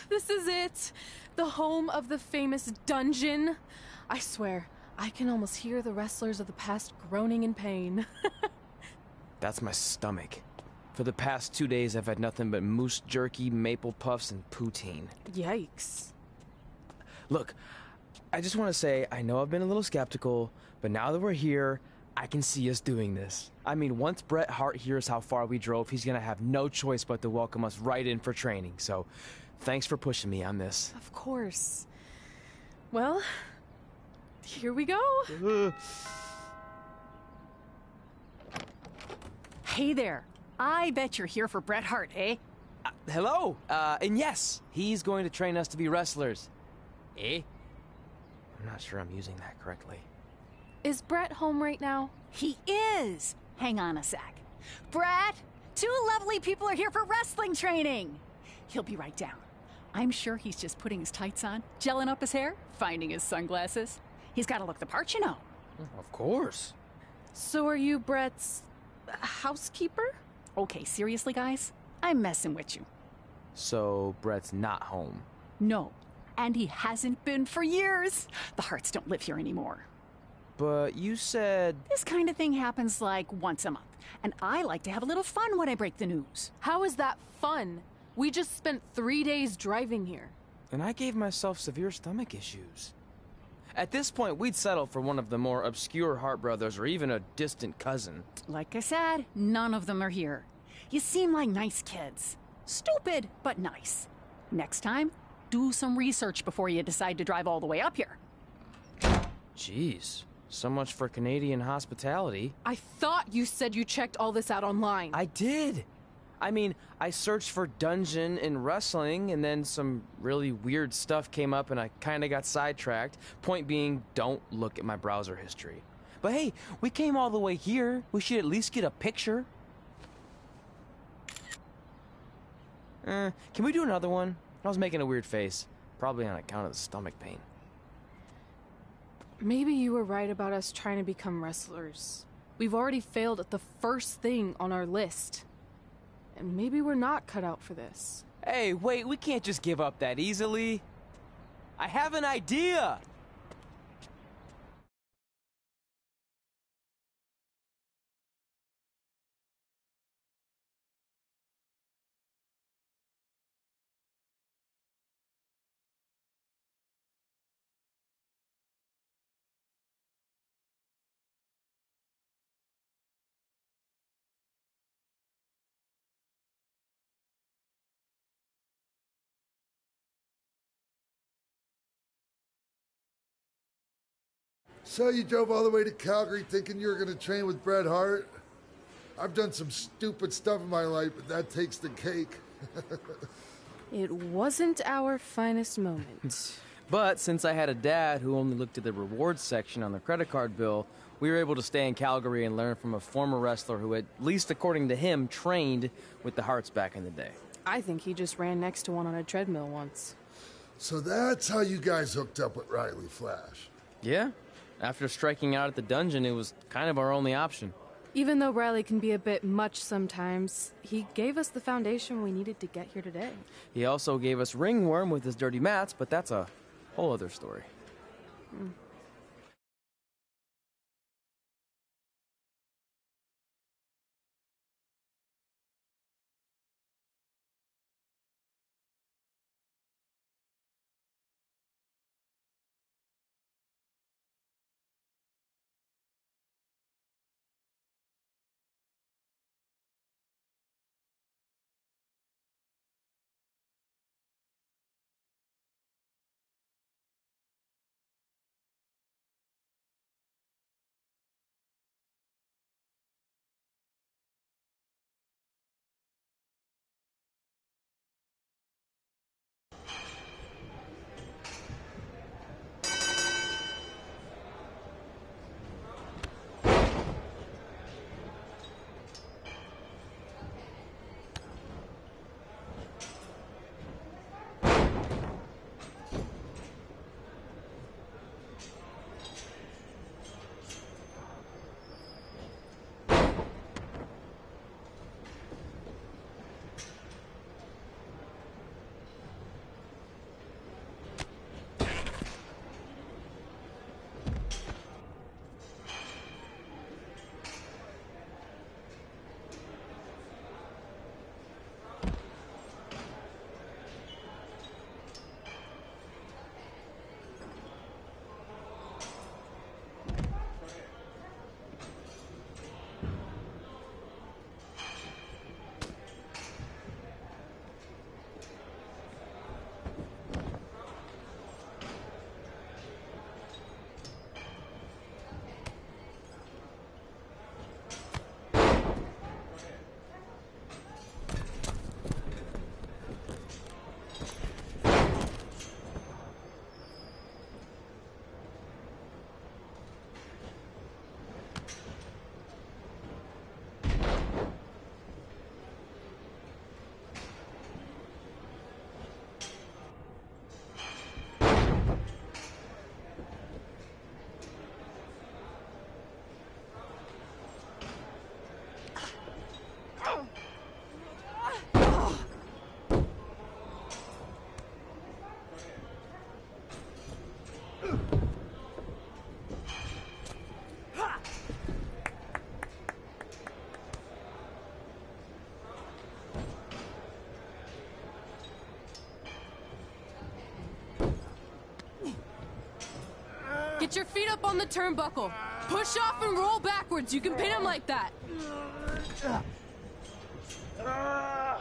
This is it. The home of the famous dungeon. I swear, I can almost hear the wrestlers of the past groaning in pain. That's my stomach. For the past 2 days, I've had nothing but moose jerky, maple puffs, and poutine. Yikes. Look, I just want to say, I know I've been a little skeptical, but now that we're here, I can see us doing this. I mean, once Bret Hart hears how far we drove, he's going to have no choice but to welcome us right in for training. So, thanks for pushing me on this. Of course. Well, here we go. Hey there. I bet you're here for Bret Hart, eh? Hello. And yes, he's going to train us to be wrestlers. Eh? I'm not sure I'm using that correctly. Is Bret home right now? He is. Hang on a sec. Bret, 2 lovely people are here for wrestling training. He'll be right down. I'm sure he's just putting his tights on, gelling up his hair, finding his sunglasses. He's got to look the part, you know. Of course. So are you Bret's housekeeper? Okay, seriously, guys? I'm messing with you. So Bret's not home? No, and he hasn't been for years. The Harts don't live here anymore. But you said... This kind of thing happens like once a month, and I like to have a little fun when I break the news. How is that fun? We just spent 3 days driving here. And I gave myself severe stomach issues. At this point, we'd settle for one of the more obscure Hart brothers or even a distant cousin. Like I said, none of them are here. You seem like nice kids. Stupid, but nice. Next time, do some research before you decide to drive all the way up here. Jeez, so much for Canadian hospitality. I thought you said you checked all this out online. I did. I mean, I searched for dungeon in wrestling, and then some really weird stuff came up, and I kind of got sidetracked. Point being, don't look at my browser history. But hey, we came all the way here. We should at least get a picture. Can we do another one? I was making a weird face. Probably on account of the stomach pain. Maybe you were right about us trying to become wrestlers. We've already failed at the first thing on our list. And maybe we're not cut out for this. Hey, wait, we can't just give up that easily. I have an idea! So you drove all the way to Calgary thinking you were going to train with Bret Hart? I've done some stupid stuff in my life, but that takes the cake. It wasn't our finest moment. But since I had a dad who only looked at the rewards section on the credit card bill, we were able to stay in Calgary and learn from a former wrestler who, at least according to him, trained with the Harts back in the day. I think he just ran next to one on a treadmill once. So that's how you guys hooked up with Riley Flash. Yeah. After striking out at the dungeon, it was kind of our only option. Even though Riley can be a bit much sometimes, he gave us the foundation we needed to get here today. He also gave us ringworm with his dirty mats, but that's a whole other story. Get your feet up on the turnbuckle. Push off and roll backwards. You can pin him like that. Ah.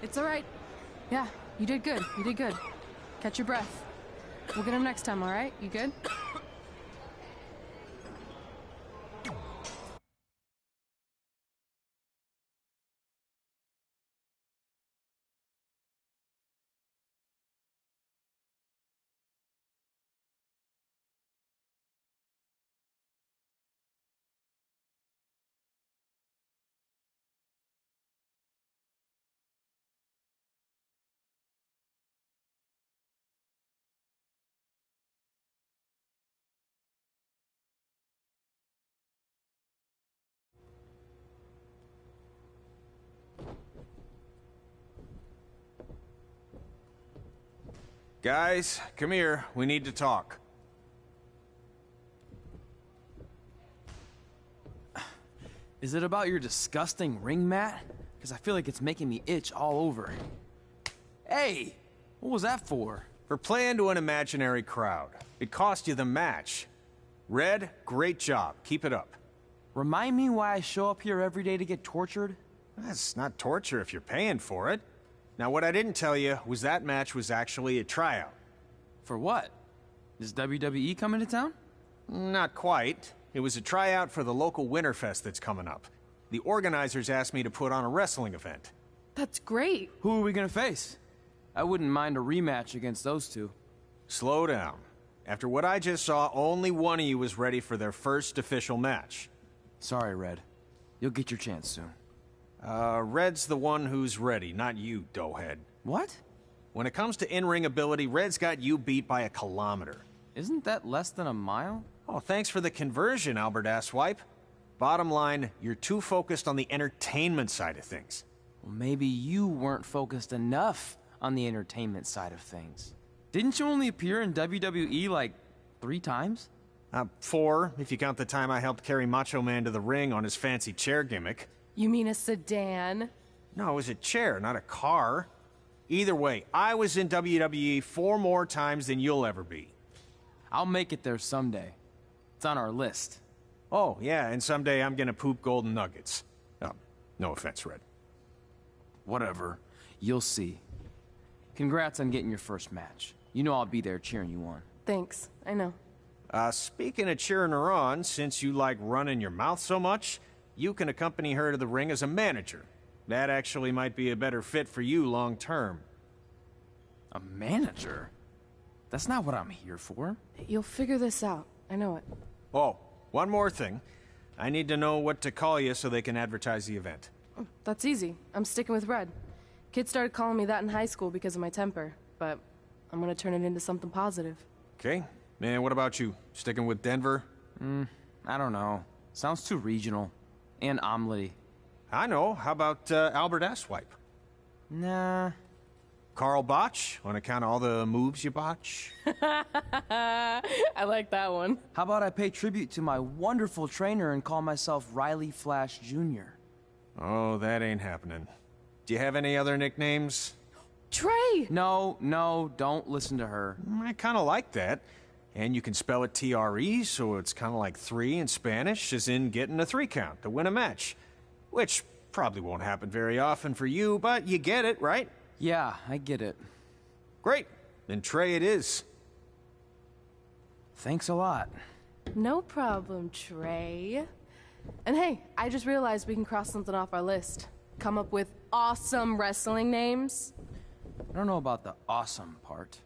It's all right. Yeah, you did good. You did good. Catch your breath. We'll get him next time, all right? You good? Guys, come here. We need to talk. Is it about your disgusting ring mat? Because I feel like it's making me itch all over. Hey! What was that for? For playing to an imaginary crowd. It cost you the match. Red, great job. Keep it up. Remind me why I show up here every day to get tortured? That's not torture if you're paying for it. Now, what I didn't tell you was that match was actually a tryout. For what? Is WWE coming to town? Not quite. It was a tryout for the local Winterfest that's coming up. The organizers asked me to put on a wrestling event. That's great. Who are we gonna face? I wouldn't mind a rematch against those two. Slow down. After what I just saw, only one of you was ready for their first official match. Sorry, Red. You'll get your chance soon. Red's the one who's ready, not you, doughhead. What? When it comes to in-ring ability, Red's got you beat by a kilometer. Isn't that less than a mile? Oh, thanks for the conversion, Albert Asswipe. Bottom line, you're too focused on the entertainment side of things. Well, maybe you weren't focused enough on the entertainment side of things. Didn't you only appear in WWE like 3 times? 4, if you count the time I helped carry Macho Man to the ring on his fancy chair gimmick. You mean a sedan? No, it was a chair, not a car. Either way, I was in WWE 4 more times than you'll ever be. I'll make it there someday. It's on our list. Oh, yeah, and someday I'm gonna poop golden nuggets. Oh, no offense, Red. Whatever. You'll see. Congrats on getting your first match. You know I'll be there cheering you on. Thanks. I know. Speaking of cheering her on, since you like running your mouth so much, you can accompany her to the ring as a manager. That actually might be a better fit for you long term. A manager? That's not what I'm here for. You'll figure this out. I know it. Oh, one more thing. I need to know what to call you so they can advertise the event. That's easy. I'm sticking with Red. Kids started calling me that in high school because of my temper, but I'm gonna turn it into something positive. Okay. Man, what about you? Sticking with Denver? I don't know. Sounds too regional. And omelette-y. I know. How about Albert Asswipe? Nah. Carl Botch, on account of all the moves you botch? I like that one. How about I pay tribute to my wonderful trainer and call myself Riley Flash Jr.? Oh, that ain't happening. Do you have any other nicknames? Trey! No, don't listen to her. I kind of like that. And you can spell it T-R-E, so it's kind of like 3 in Spanish, as in getting a 3 count to win a match. Which probably won't happen very often for you, but you get it, right? Yeah, I get it. Great. Then Trey it is. Thanks a lot. No problem, Trey. And hey, I just realized we can cross something off our list. Come up with awesome wrestling names. I don't know about the awesome part.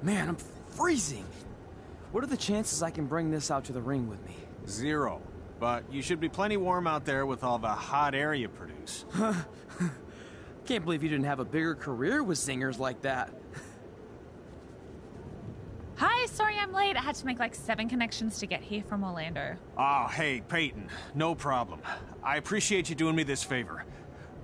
Man, I'm freezing. What are the chances I can bring this out to the ring with me? 0. But you should be plenty warm out there with all the hot air you produce. Can't believe you didn't have a bigger career with singers like that. Hi, sorry I'm late. I had to make like 7 connections to get here from Orlando. Oh, hey, Peyton. No problem. I appreciate you doing me this favor.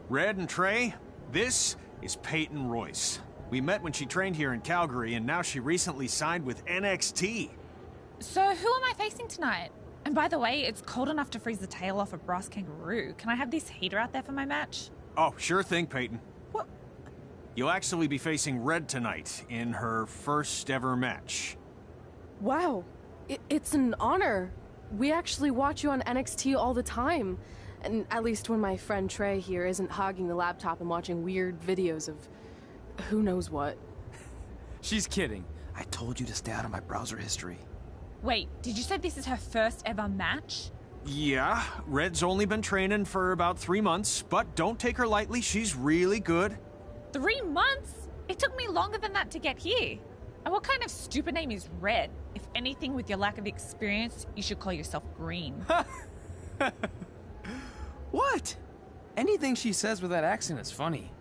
Red and Trey, this is Peyton Royce. We met when she trained here in Calgary, and now she recently signed with NXT. So who am I facing tonight? And by the way, it's cold enough to freeze the tail off a brass kangaroo. Can I have this heater out there for my match? Oh, sure thing, Peyton. What? You'll actually be facing Red tonight in her first ever match. Wow, it's an honor. We actually watch you on NXT all the time. And at least when my friend Trey here isn't hogging the laptop and watching weird videos of who knows what. She's kidding. I told you to stay out of my browser history. Wait, did you say this is her first ever match? Yeah, Red's only been training for about 3 months, but don't take her lightly, she's really good. 3 months? It took me longer than that to get here. And what kind of stupid name is Red? If anything, with your lack of experience, you should call yourself Green. What? Anything she says with that accent is funny.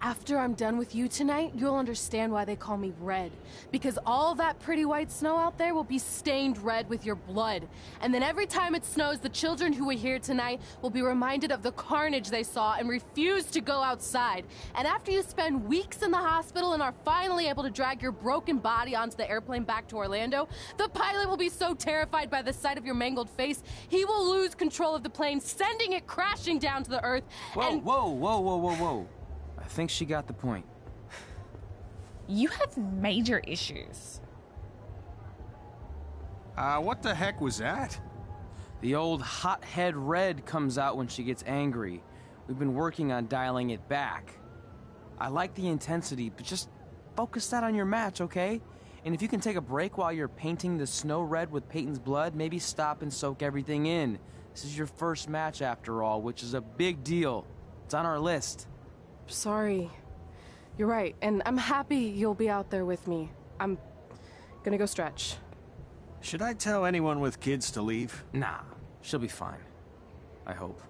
After I'm done with you tonight, you'll understand why they call me Red. Because all that pretty white snow out there will be stained red with your blood. And then every time it snows, the children who are here tonight will be reminded of the carnage they saw and refuse to go outside. And after you spend weeks in the hospital and are finally able to drag your broken body onto the airplane back to Orlando, the pilot will be so terrified by the sight of your mangled face, he will lose control of the plane, sending it crashing down to the earth. Whoa. I think she got the point. You have major issues. What the heck was that? The old hothead Red comes out when she gets angry. We've been working on dialing it back. I like the intensity, but just focus that on your match, okay? And if you can take a break while you're painting the snow red with Peyton's blood, maybe stop and soak everything in. This is your first match after all, which is a big deal. It's on our list. Sorry. You're right, and I'm happy you'll be out there with me. I'm gonna go stretch. Should I tell anyone with kids to leave? Nah, she'll be fine. I hope.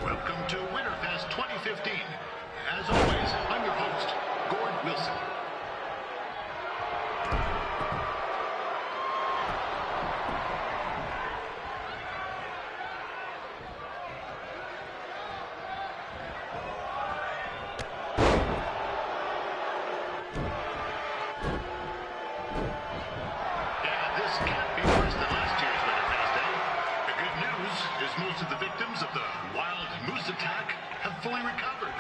Welcome to Winterfest 2015. As always, I'm your host, Gord Wilson. Yeah, this can't be worse than last year's Winterfest Day. The good news is most of the victims of the wild moose attack have fully recovered.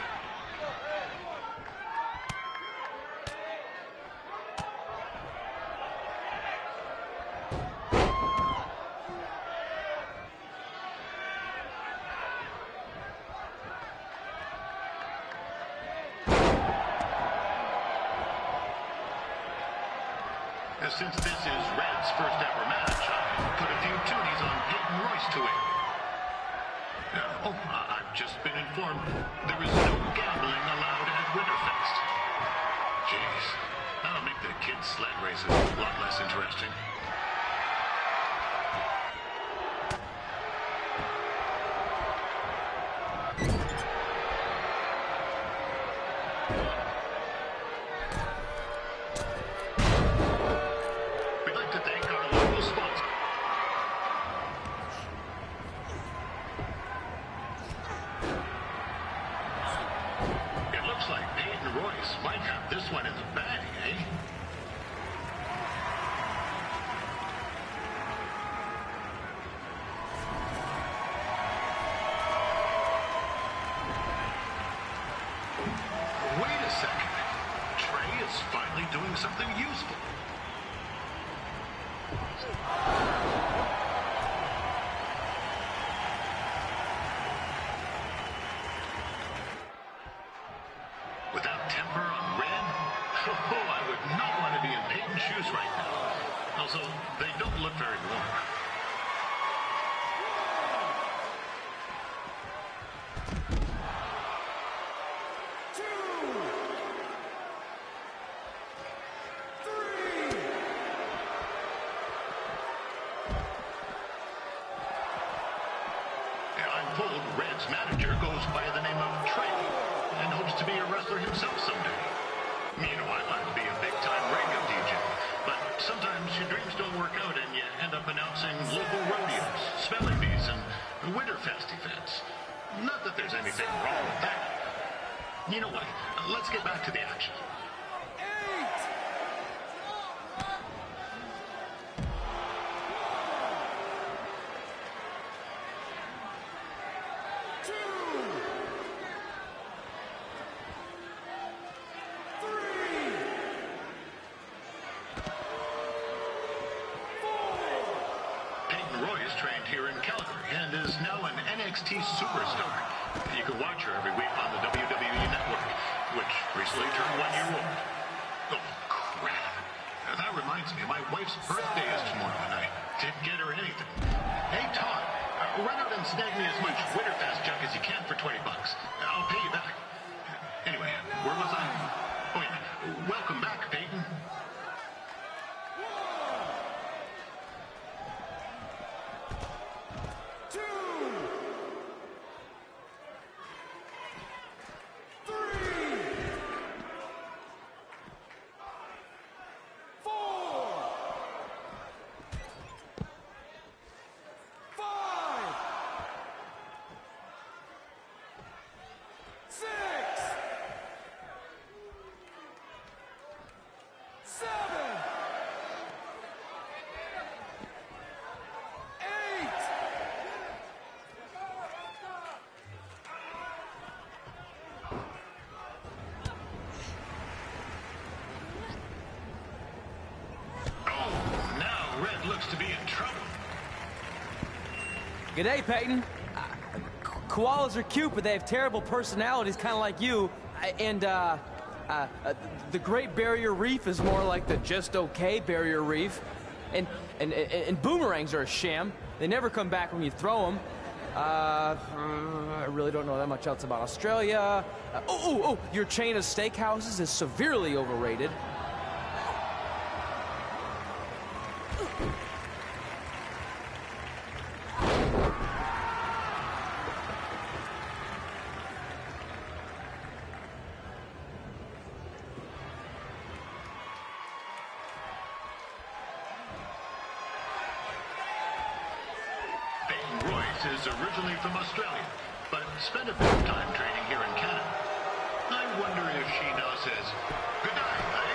Since this is Red's first ever match, I put a few toonies on Peyton Royce to win. I've just been informed there is no gambling allowed at Winterfest. Jeez, that'll make the kids' sled races a lot less interesting. We'd like to thank our local sponsor. It looks like Peyton Royce finally doing something useful. Without temper on Red, oh, I would not want to be in Peyton's shoes right now. Also, they don't look very warm. I'm told Red's manager goes by the name of Trey and hopes to be a wrestler himself someday. You know, I like to be a big-time radio DJ, but sometimes your dreams don't work out and you end up announcing local rodeos, spelling bees, and Winterfest events. Not that there's anything wrong with that. You know what? Let's get back to the action. Trained here in Calgary and is now an NXT superstar. You can watch her every week on the WWE Network, which recently turned 1 year old. Oh, crap. That reminds me, my wife's birthday is tomorrow and I didn't get her anything. Hey, Todd, run out and snag me as much Winterfest junk as you can for $20. I'll pay you back. Anyway, where was I? Oh, yeah. Welcome back, Peyton. Looks to be in trouble. G'day, Peyton. Koalas are cute, but they have terrible personalities, kind of like you. And the Great Barrier Reef is more like the just okay Barrier Reef. And boomerangs are a sham. They never come back when you throw them. I really don't know that much else about Australia. Your chain of steakhouses is severely overrated. Is originally from Australia, but spent a bit of time training here in Canada. I wonder if she now says, good night, eh?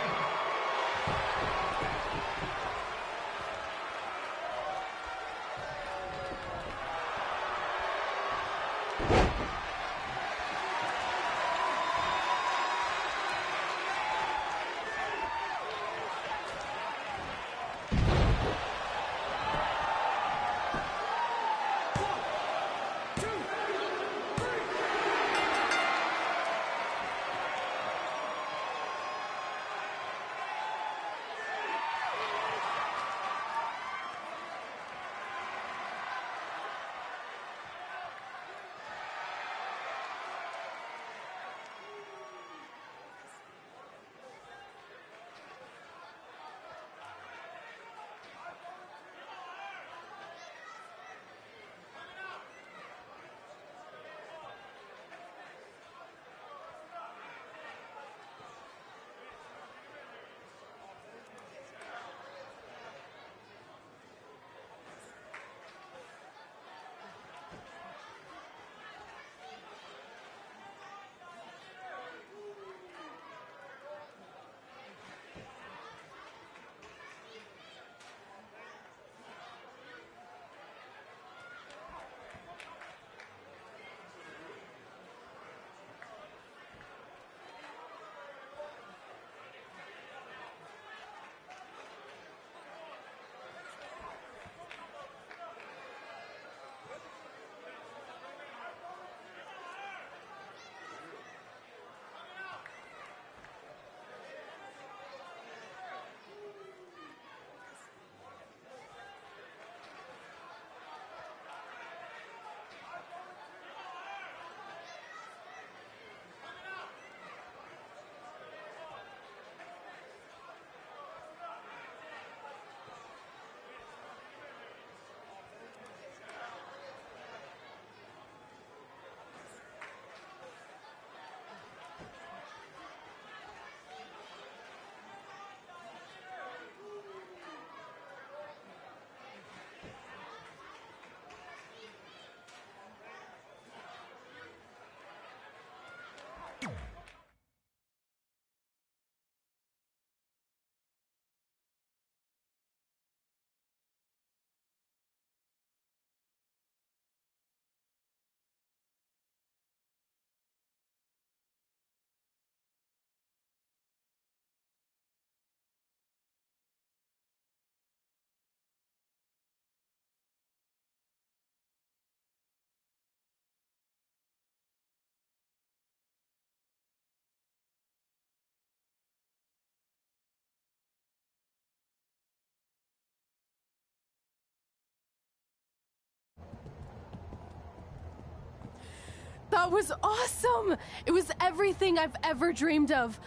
That was awesome! It was everything I've ever dreamed of.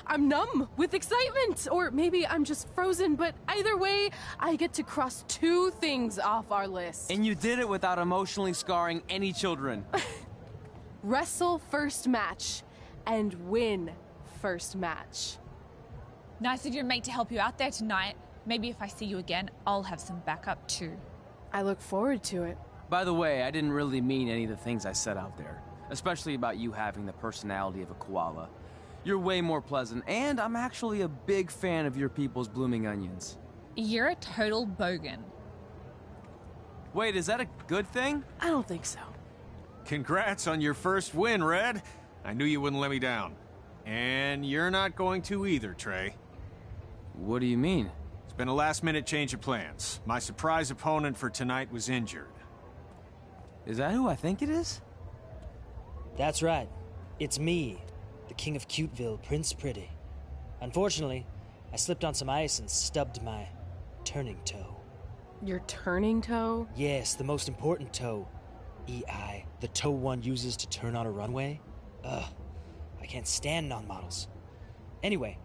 I'm numb with excitement, or maybe I'm just frozen, but either way, I get to cross 2 things off our list. And you did it without emotionally scarring any children. Wrestle first match and win first match. Nice of your mate to help you out there tonight. Maybe if I see you again, I'll have some backup too. I look forward to it. By the way, I didn't really mean any of the things I said out there, especially about you having the personality of a koala. You're way more pleasant, and I'm actually a big fan of your people's blooming onions. You're a total bogan. Wait, is that a good thing? I don't think so. Congrats on your first win, Red. I knew you wouldn't let me down. And you're not going to either, Trey. What do you mean? It's been a last-minute change of plans. My surprise opponent for tonight was injured. Is that who I think it is? That's right. It's me, the King of Cuteville, Prince Pretty. Unfortunately, I slipped on some ice and stubbed my turning toe. Your turning toe? Yes, the most important toe. EI, the toe one uses to turn on a runway. Ugh, I can't stand non-models. Anyway,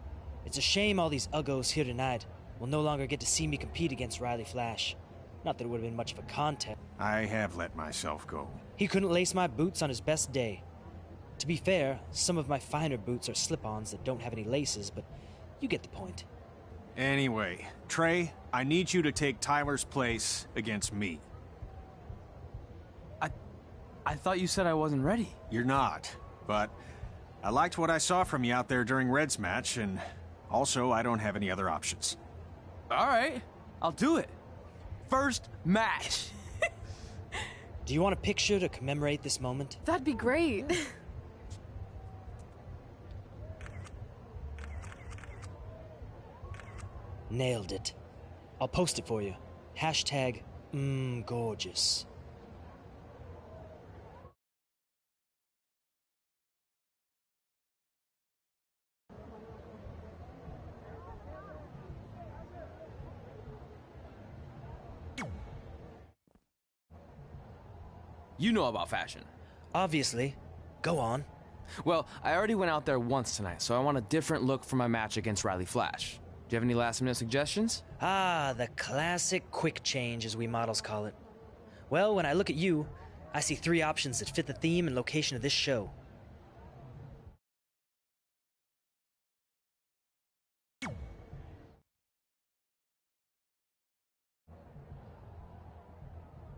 it's a shame all these uggos here tonight will no longer get to see me compete against Riley Flash. Not that it would have been much of a contest. I have let myself go. He couldn't lace my boots on his best day. To be fair, some of my finer boots are slip-ons that don't have any laces, but you get the point. Anyway, Trey, I need you to take Tyler's place against me. I thought you said I wasn't ready. You're not, but I liked what I saw from you out there during Red's match, and also I don't have any other options. All right, I'll do it. First match. Do you want a picture to commemorate this moment? That'd be great. Nailed it. I'll post it for you. Hashtag gorgeous. You know about fashion. Obviously. Go on. Well, I already went out there once tonight, so I want a different look for my match against Riley Flash. Do you have any last-minute suggestions? Ah, the classic quick change, as we models call it. Well, when I look at you, I see 3 options that fit the theme and location of this show.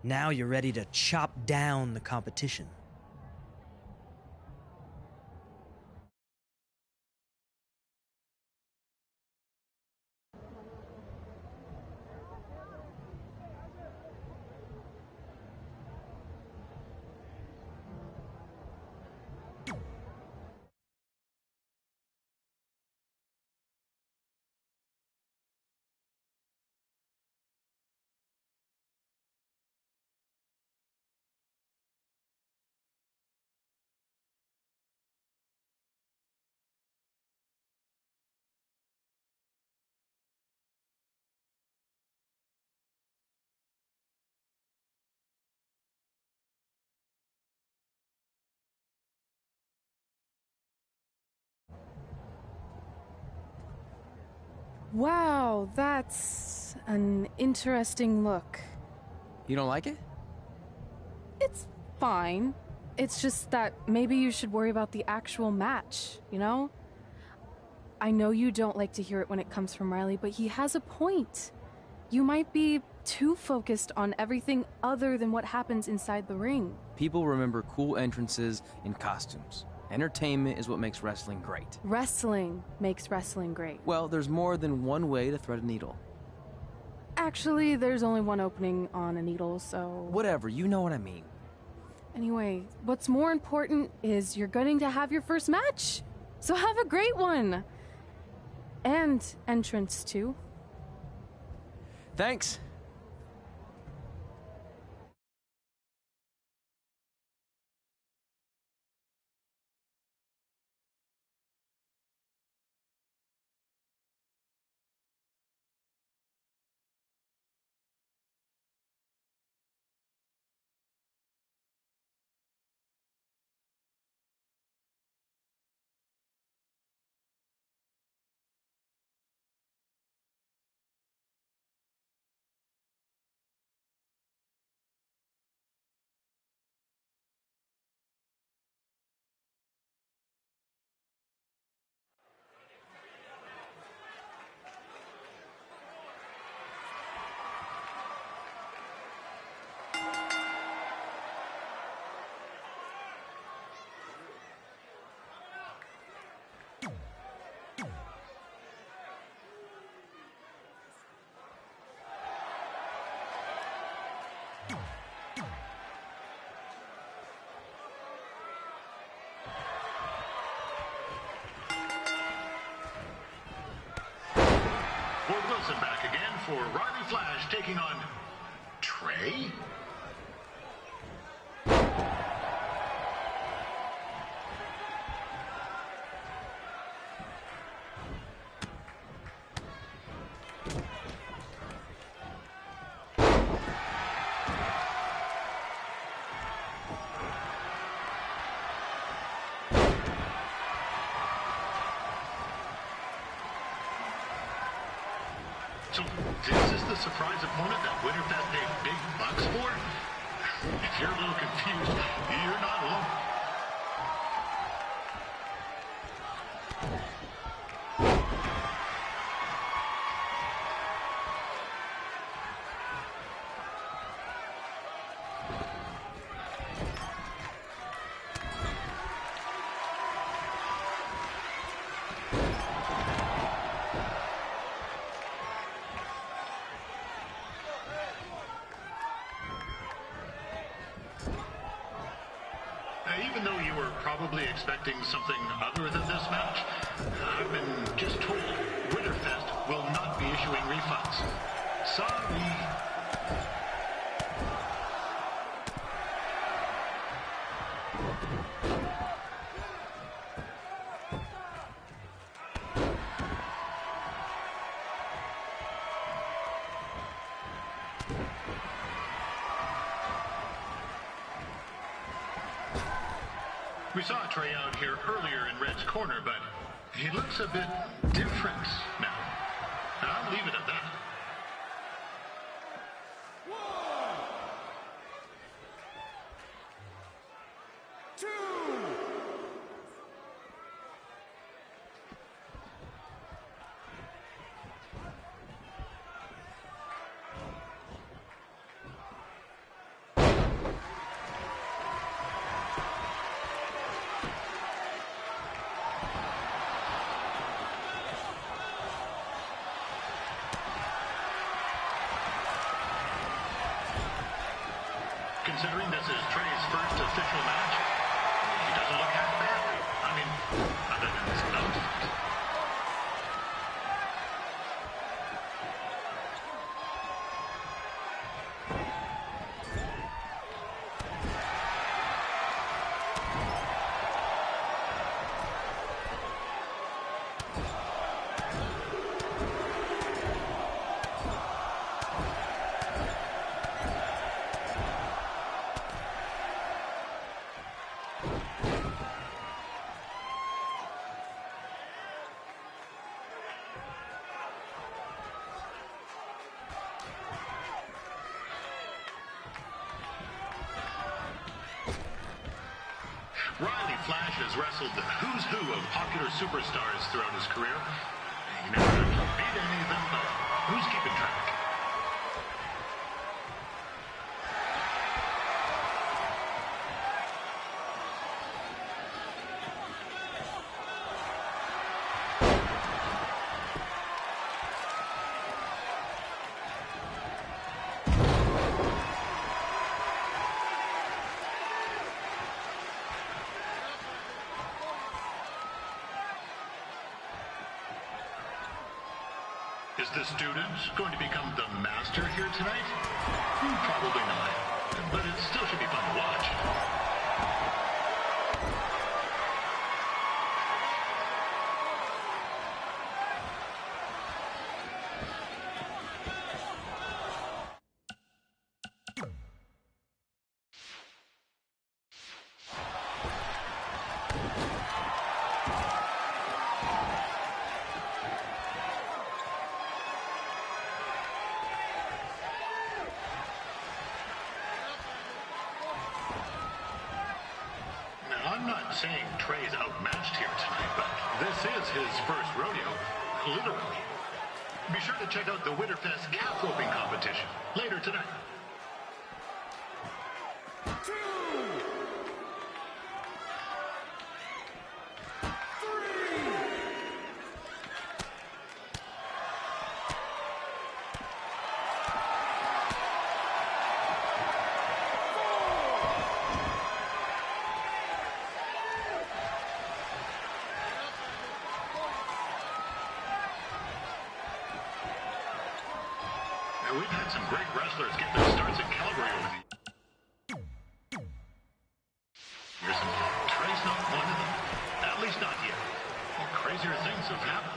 Now you're ready to chop down the competition. Wow, that's an interesting look. You don't like it? It's fine. It's just that maybe you should worry about the actual match, you know? I know you don't like to hear it when it comes from Riley, but he has a point. You might be too focused on everything other than what happens inside the ring. People remember cool entrances and costumes. Entertainment is what makes wrestling great. Wrestling makes wrestling great. Well, there's more than one way to thread a needle. Actually, there's only one opening on a needle, so... Whatever, you know what I mean. Anyway, what's more important is you're going to have your first match. So have a great one. And entrance, too. Thanks. Wilson back again for Riley Flash taking on Trey. So, this is the surprise opponent that Winterfest paid big bucks for? If you're a little confused, you're not alone. Even though you were probably expecting something other than this match, I've been just told Winterfest will not be issuing refunds. Sorry. We saw Trey out here earlier in Red's corner, but he looks a bit different now. I'll leave it at that. Considering this is Trey's first official match, he doesn't look half bad. I mean, other than his outfit. Riley Flash has wrestled the who's who of popular superstars throughout his career. He never actually beat any of them, but who's keeping track? Is the student going to become the master here tonight? Probably not, but it still should be fun to watch. I'm not saying Trey's outmatched here tonight, but this is his first rodeo, literally. Be sure to check out the Winterfest calf roping competition later tonight. wrestlers get their starts in Calgary over the years, and Trey's not one of them. At least not yet. Well, crazier things have happened.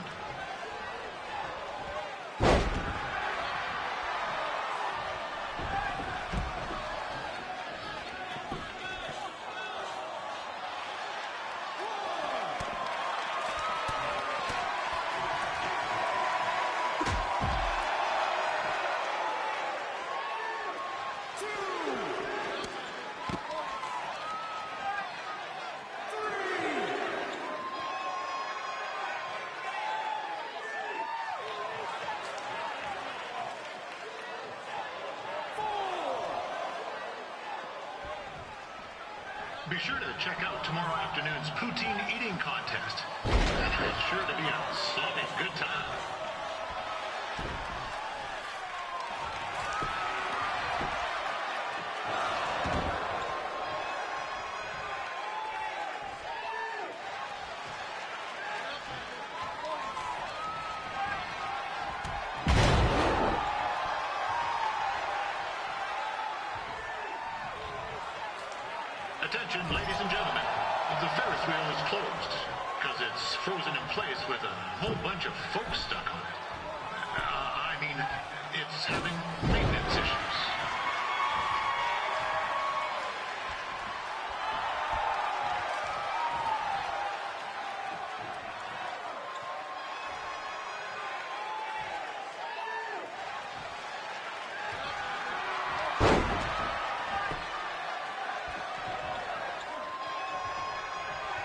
Be sure to check out tomorrow afternoon's poutine eating contest. It's sure to be a sloppy good time. Attention, ladies and gentlemen. The Ferris wheel is closed because it's frozen in place with a whole bunch of folks stuck on it. I mean, it's having maintenance issues.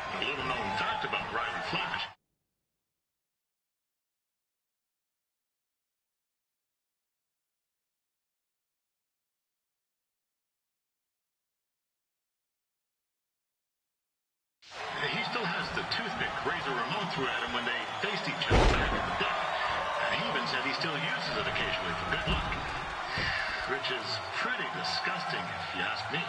A little known fact about Ryder Flash. He still has the toothpick Razor Ramon threw at him when they faced each other back in the day. He even said he still uses it occasionally for good luck. Which is pretty disgusting if you ask me.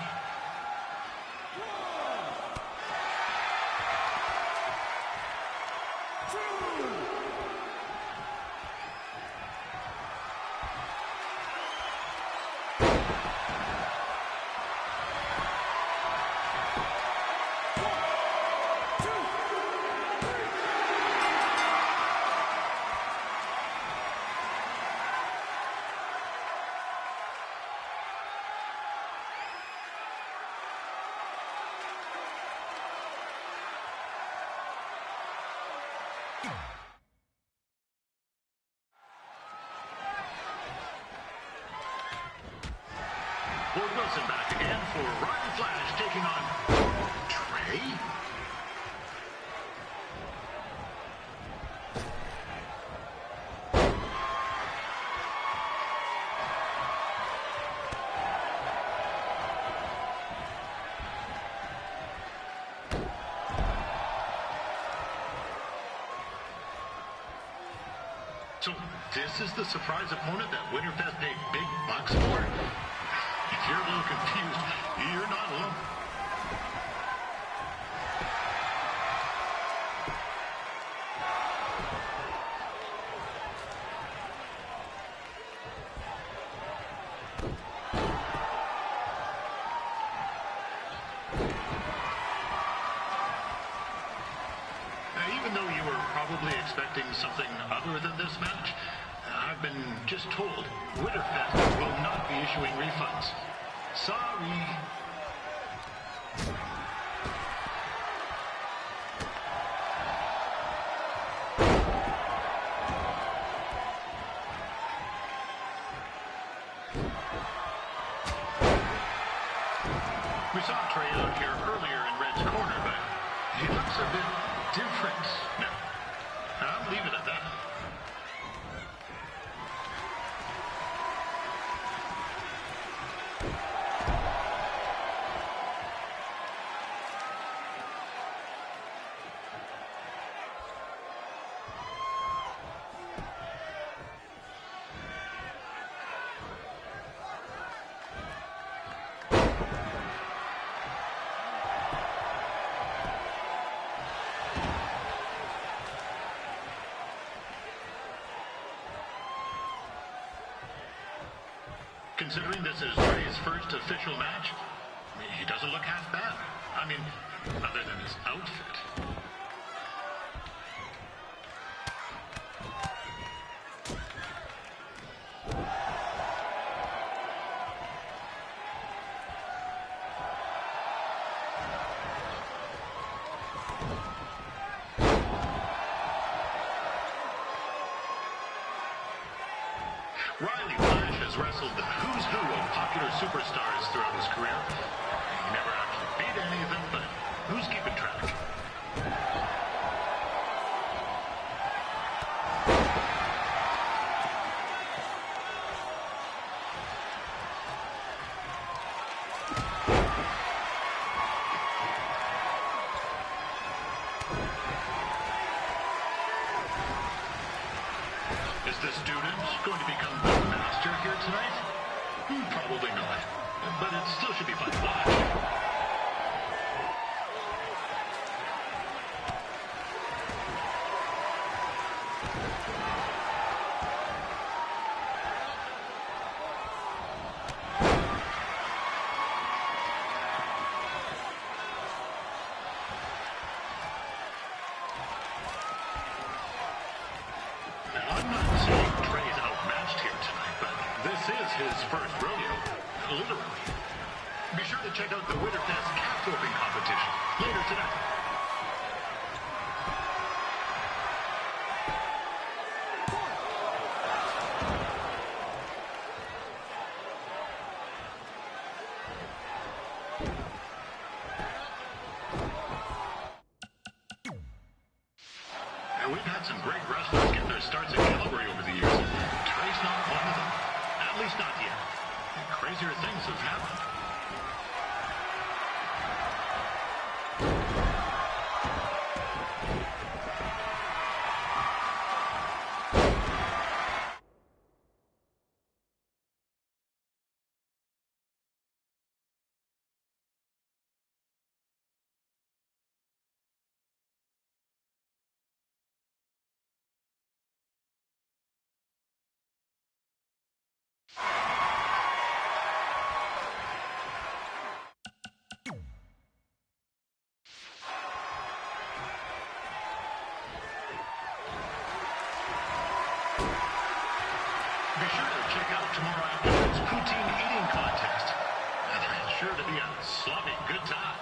Ward Wilson back again for Ryder Flash taking on Trey. So this is the surprise opponent that Winterfest paid big bucks for? If you're a little confused, you're not alone. Even though you were probably expecting something other than this match, I've been just told Winterfest will not be issuing refunds. Sorry. We saw Trey out here earlier in Red's corner, but he looks a bit different now. I'll leave it at that. considering this is Trey's first official match, he doesn't look half bad. I mean, other than his outfit. Riley Flash has wrestled the who's who of popular superstars throughout his career. He never actually beat any of them, but who's keeping track? Is the student going to become the master here tonight? Probably not. But it still should be fun to watch. I'm not saying Trey's outmatched here tonight, but this is his first rodeo, literally. Be sure to check out the Winter Fest calf roping competition later tonight. We've had some great wrestlers get their starts at Calvary over the years. Trey's not one of them. At least not yet. Crazier things have happened. Be sure to check out tomorrow afternoon's poutine eating contest. It's sure to be a sloppy good time.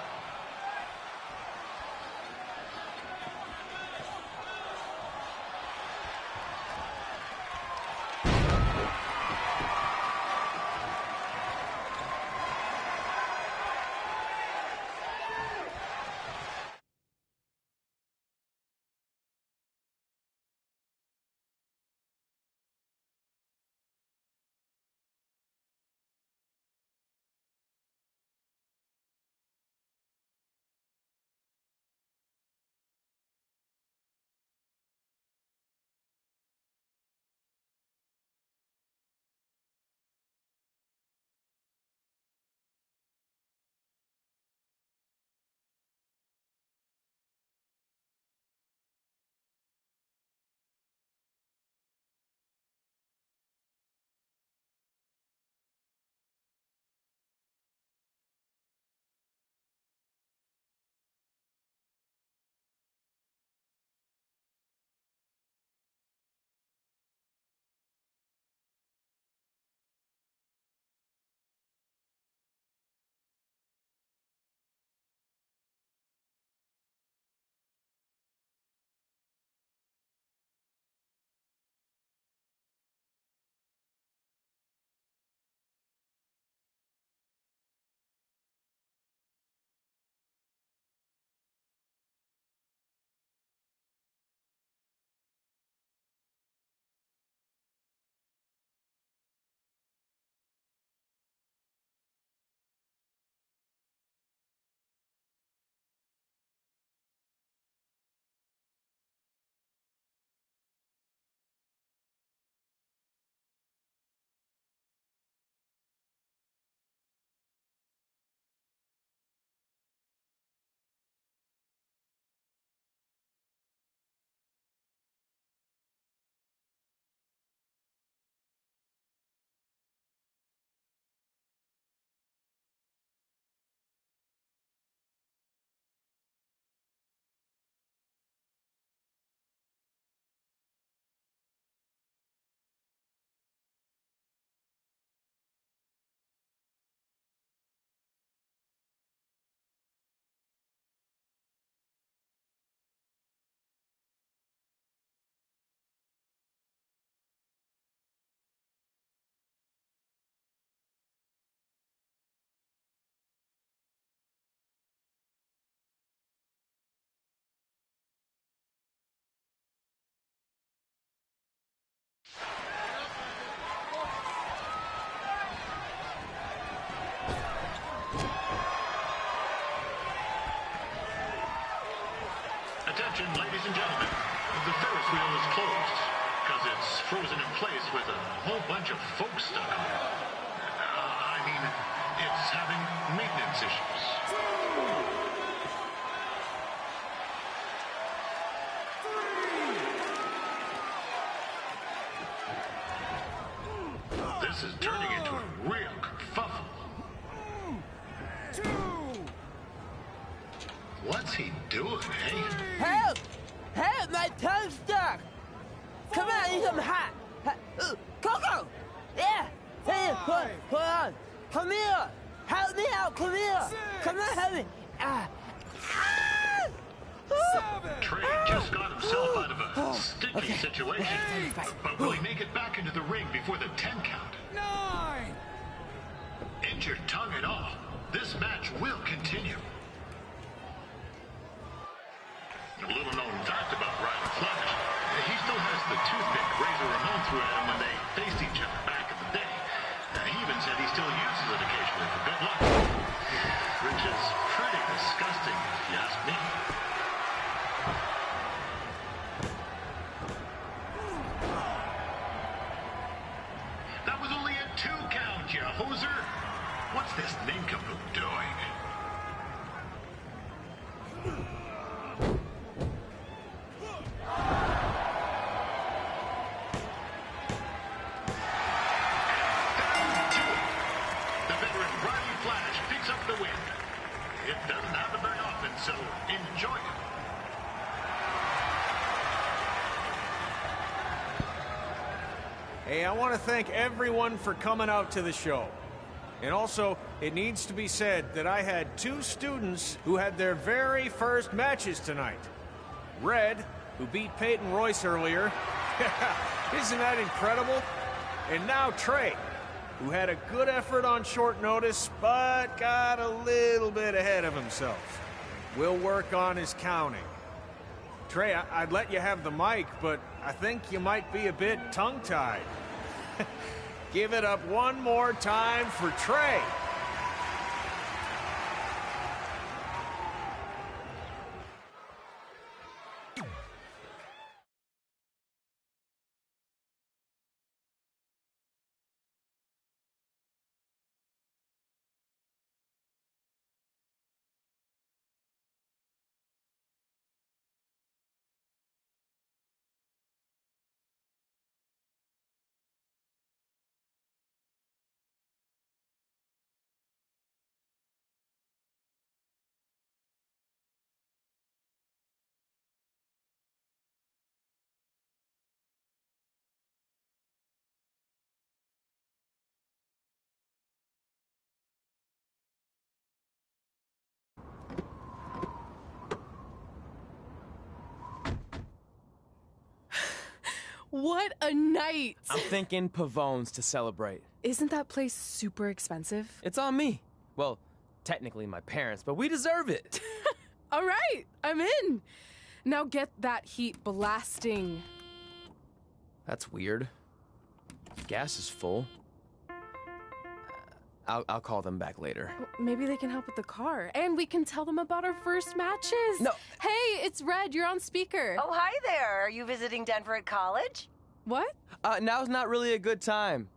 attention, ladies and gentlemen. The Ferris wheel is closed because it's frozen in place with a whole bunch of folks stuck on it. I mean, it's having maintenance issues. This is turning into a real kerfuffle. What's he doing, eh? Help! Help! My tongue's stuck! Come on, I need some hot! Coco! Yeah! Hey, hold on! Come here! Help me out! Come here! Come on, help me! Trey just got himself out of a sticky situation. But will he make it back into the ring before the 10 count? 9! Injured tongue and all, this match will continue. A little known fact about Ryan Flash, he still has the toothpick Razor Ramon threw at him when they faced each other back in the day. He even said he still uses it occasionally for good luck. Which is pretty disgusting, if you ask me. That was only a 2 count, you hoser. What's this nincompoop doing? It doesn't happen very often, so enjoy it. Hey, I want to thank everyone for coming out to the show. And also, it needs to be said that I had 2 students who had their very first matches tonight. Red, who beat Peyton Royce earlier. Isn't that incredible? And now Trey, who had a good effort on short notice, but got a little bit ahead of himself. We'll work on his counting. Trey, I'd let you have the mic, but I think you might be a bit tongue-tied. Give it up one more time for Trey. What a night! I'm thinking Pavone's to celebrate. Isn't that place super expensive? It's on me. Well, technically my parents, but we deserve it. All right, I'm in. Now get that heat blasting. That's weird. Gas is full. I'll call them back later. Maybe they can help with the car. And we can tell them about our first matches. No. Hey, it's Red. You're on speaker. Oh, hi there. Are you visiting Denver at college? What? Now's not really a good time.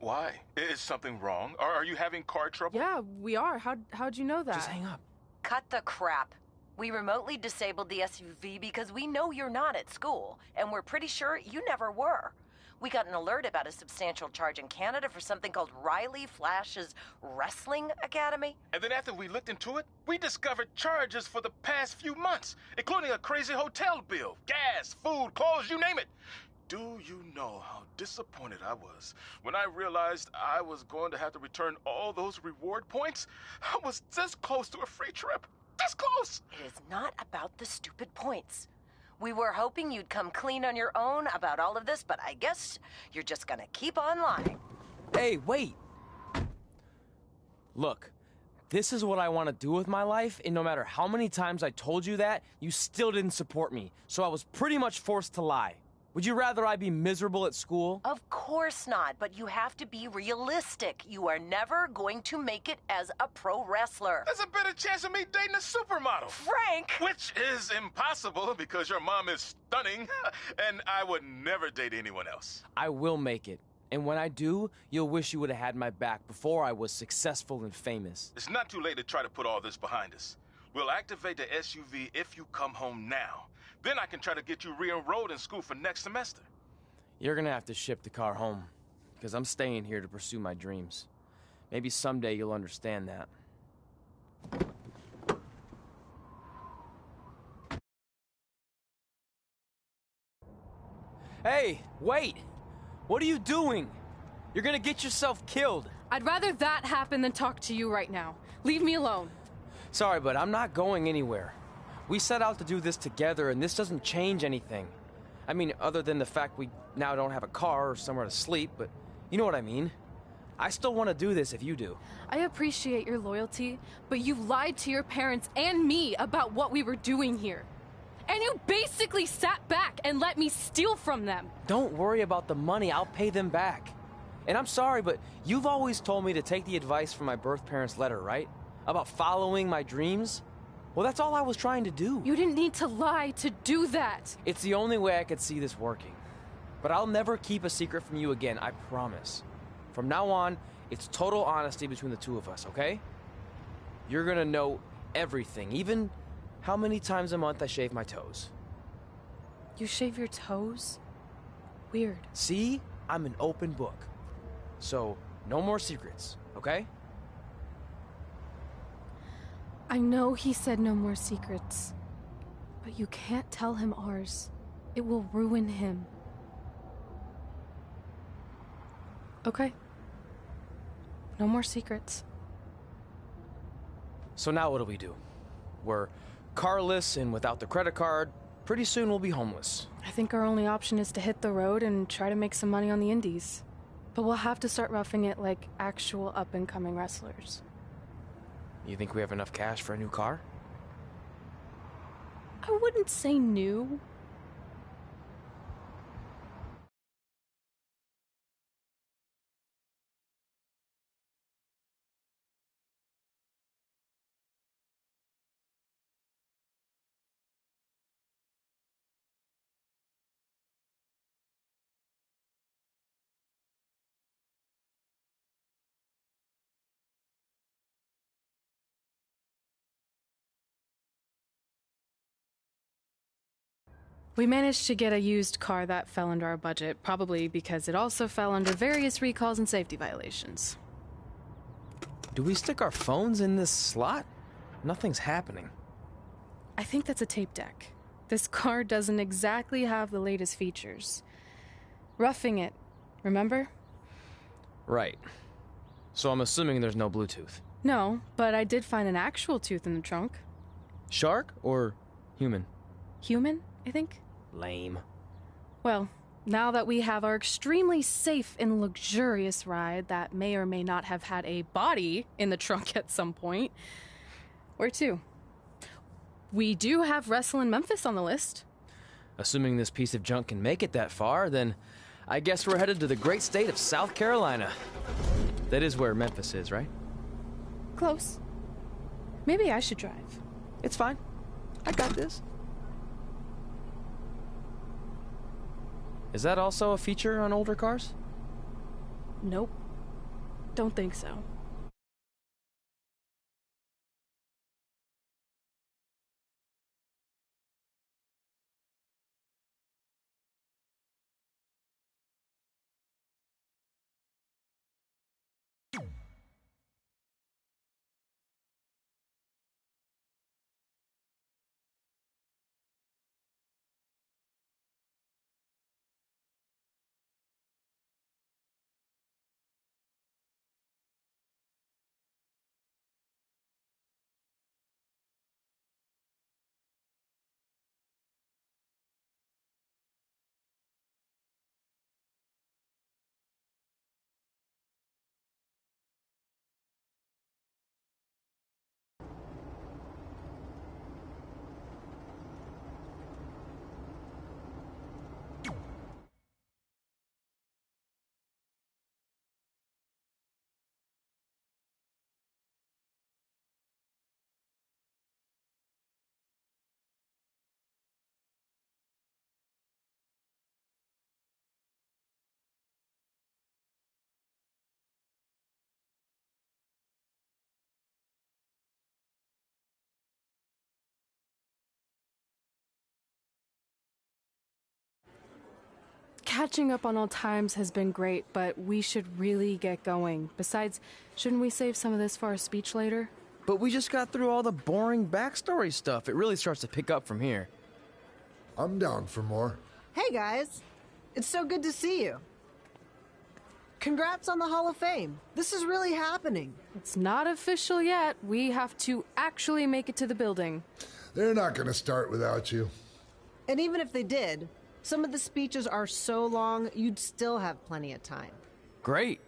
Why? Is something wrong? Are you having car trouble? Yeah, we are. How'd you know that? Just hang up. Cut the crap. We remotely disabled the SUV because we know you're not at school, and we're pretty sure you never were. We got an alert about a substantial charge in Canada for something called Riley Flash's Wrestling Academy. And then after we looked into it, we discovered charges for the past few months, including a crazy hotel bill, gas, food, clothes, you name it. Do you know how disappointed I was when I realized I was going to have to return all those reward points? I was this close to a free trip. This close! It is not about the stupid points. We were hoping you'd come clean on your own about all of this, but I guess you're just gonna keep on lying. Hey, wait. Look, this is what I want to do with my life, and no matter how many times I told you that, you still didn't support me, so I was pretty much forced to lie. Would you rather I be miserable at school? Of course not, but you have to be realistic. You are never going to make it as a pro wrestler. There's a better chance of me dating a supermodel. Frank! Which is impossible because your mom is stunning, and I would never date anyone else. I will make it. And when I do, you'll wish you would have had my back before I was successful and famous. It's not too late to try to put all this behind us. We'll activate the SUV if you come home now. Then I can try to get you re-enrolled in school for next semester. You're gonna have to ship the car home, because I'm staying here to pursue my dreams. Maybe someday you'll understand that. Hey, wait! What are you doing? You're gonna get yourself killed. I'd rather that happen than talk to you right now. Leave me alone. Sorry, but I'm not going anywhere. We set out to do this together, and this doesn't change anything. I mean, other than the fact we now don't have a car or somewhere to sleep, but you know what I mean. I still want to do this if you do. I appreciate your loyalty, but you lied to your parents and me about what we were doing here. And you basically sat back and let me steal from them. Don't worry about the money, I'll pay them back. And I'm sorry, but you've always told me to take the advice from my birth parents' letter, right? About following my dreams? Well, that's all I was trying to do. You didn't need to lie to do that. It's the only way I could see this working. But I'll never keep a secret from you again, I promise. From now on, it's total honesty between the two of us, okay? You're gonna know everything, even how many times a month I shave my toes. You shave your toes? Weird. See? I'm an open book. So, no more secrets, okay? I know he said no more secrets, but you can't tell him ours. It will ruin him. Okay. No more secrets. So now what do we do? We're carless and without the credit card. Pretty soon we'll be homeless. I think our only option is to hit the road and try to make some money on the indies. But we'll have to start roughing it like actual up-and-coming wrestlers. You think we have enough cash for a new car? I wouldn't say new. We managed to get a used car that fell under our budget, probably because it also fell under various recalls and safety violations. Do we stick our phones in this slot? Nothing's happening. I think that's a tape deck. This car doesn't exactly have the latest features. Roughing it, remember? Right. So I'm assuming there's no Bluetooth. No, but I did find an actual tooth in the trunk. Shark or human? Human, I think. Lame. Well, now that we have our extremely safe and luxurious ride that may or may not have had a body in the trunk at some point, where to? We do have Wrestle in Memphis on the list. Assuming this piece of junk can make it that far, then I guess we're headed to the great state of South Carolina. That is where Memphis is, right? Close. Maybe I should drive. It's fine. I got this. Is that also a feature on older cars? Nope. Don't think so. Catching up on old times has been great, but we should really get going. Besides, shouldn't we save some of this for our speech later? But we just got through all the boring backstory stuff. It really starts to pick up from here. I'm down for more. Hey guys, it's so good to see you. Congrats on the Hall of Fame. This is really happening. It's not official yet. We have to actually make it to the building. They're not going to start without you. And even if they did, some of the speeches are so long, you'd still have plenty of time. Great.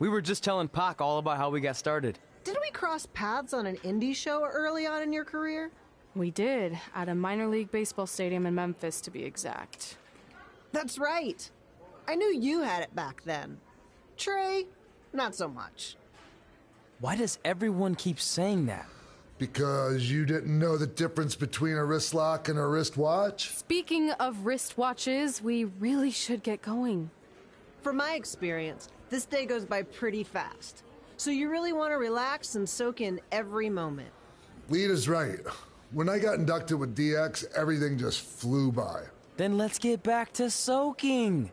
We were just telling Pac all about how we got started. Didn't we cross paths on an indie show early on in your career? We did, at a minor league baseball stadium in Memphis, to be exact. That's right. I knew you had it back then. Trey, not so much. Why does everyone keep saying that? Because you didn't know the difference between a wrist lock and a wristwatch? Speaking of wristwatches, we really should get going. From my experience, this day goes by pretty fast. So you really want to relax and soak in every moment. Lita's right. When I got inducted with DX, everything just flew by. Then let's get back to soaking.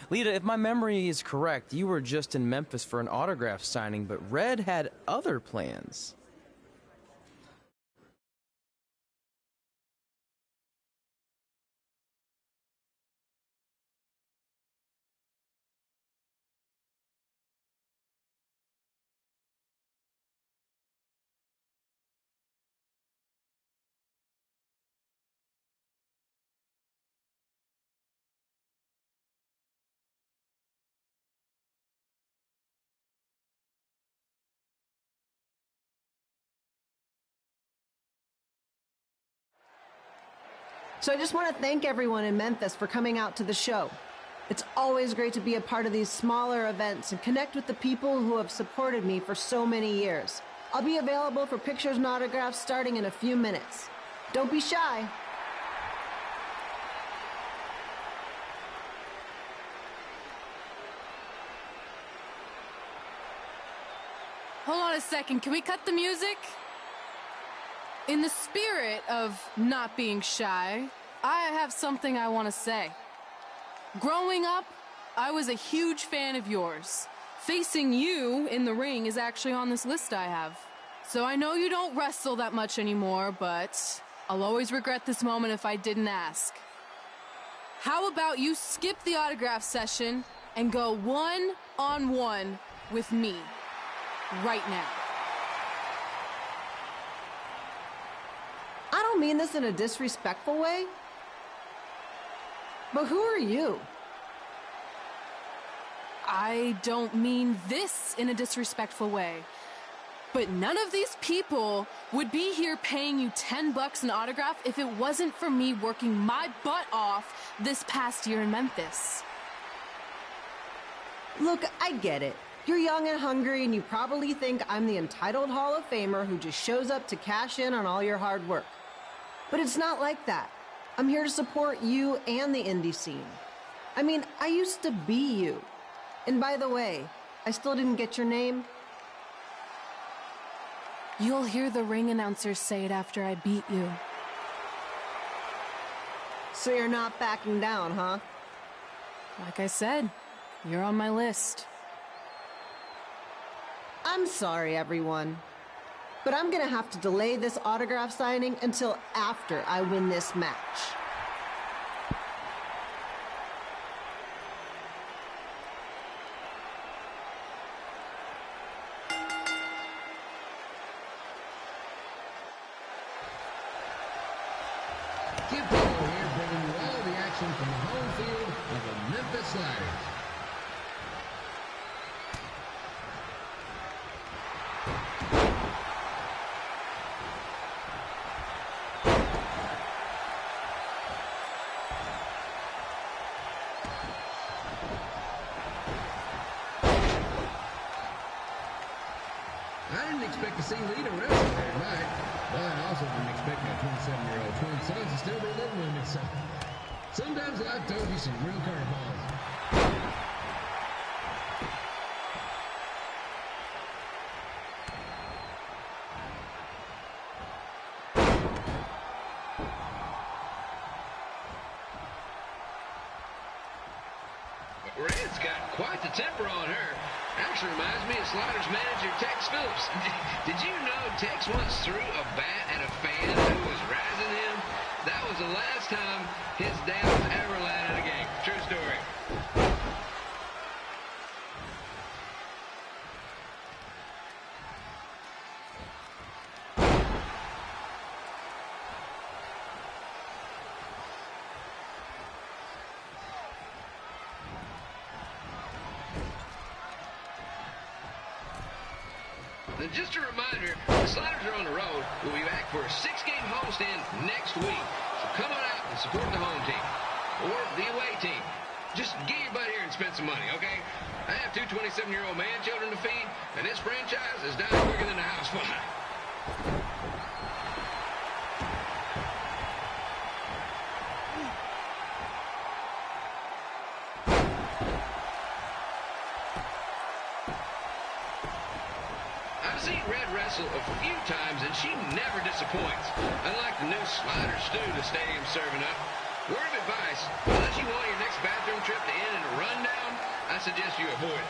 Lita, if my memory is correct, you were just in Memphis for an autograph signing, but Red had other plans. So I just want to thank everyone in Memphis for coming out to the show. It's always great to be a part of these smaller events and connect with the people who have supported me for so many years. I'll be available for pictures and autographs starting in a few minutes. Don't be shy. Hold on a second, can we cut the music? In the spirit of not being shy, I have something I want to say. Growing up, I was a huge fan of yours. Facing you in the ring is actually on this list I have. So I know you don't wrestle that much anymore, but I'll always regret this moment if I didn't ask. How about you skip the autograph session and go one-on-one with me right now? I don't mean this in a disrespectful way, but who are you? I don't mean this in a disrespectful way, but none of these people would be here paying you $10 an autograph if it wasn't for me working my butt off this past year in Memphis. Look, I get it. You're young and hungry, and you probably think I'm the entitled Hall of Famer who just shows up to cash in on all your hard work. But it's not like that. I'm here to support you and the indie scene. I mean, I used to be you. And by the way, I still didn't get your name. You'll hear the ring announcers say it after I beat you. So you're not backing down, huh? Like I said, you're on my list. I'm sorry, everyone. But I'm gonna have to delay this autograph signing until after I win this match. Kip Polo here, bringing you all the action from the home field of the Memphis Sliders. I didn't expect to see Lita wrestle that night, but I also didn't expect my 27-year-old twin sons to still be living with me, so sometimes life throws you some real curveballs. temper on her. Actually reminds me of Sliders manager Tex Phillips. Did you know Tex once threw a bat at a fan who was razzing him? That was the last time his dad was ever allowed in a game. True story. And just a reminder, the Sliders are on the road. We'll be back for a 6-game homestand next week. So come on out and support the home team or the away team. Just get your butt here and spend some money, okay? I have 2 27-year-old man children to feed, and this franchise is dying quicker than the house fly. I've seen Red wrestle a few times, and she never disappoints. Unlike the new slider stew the stadium's serving up. Word of advice, unless you want your next bathroom trip to end in a rundown, I suggest you avoid it.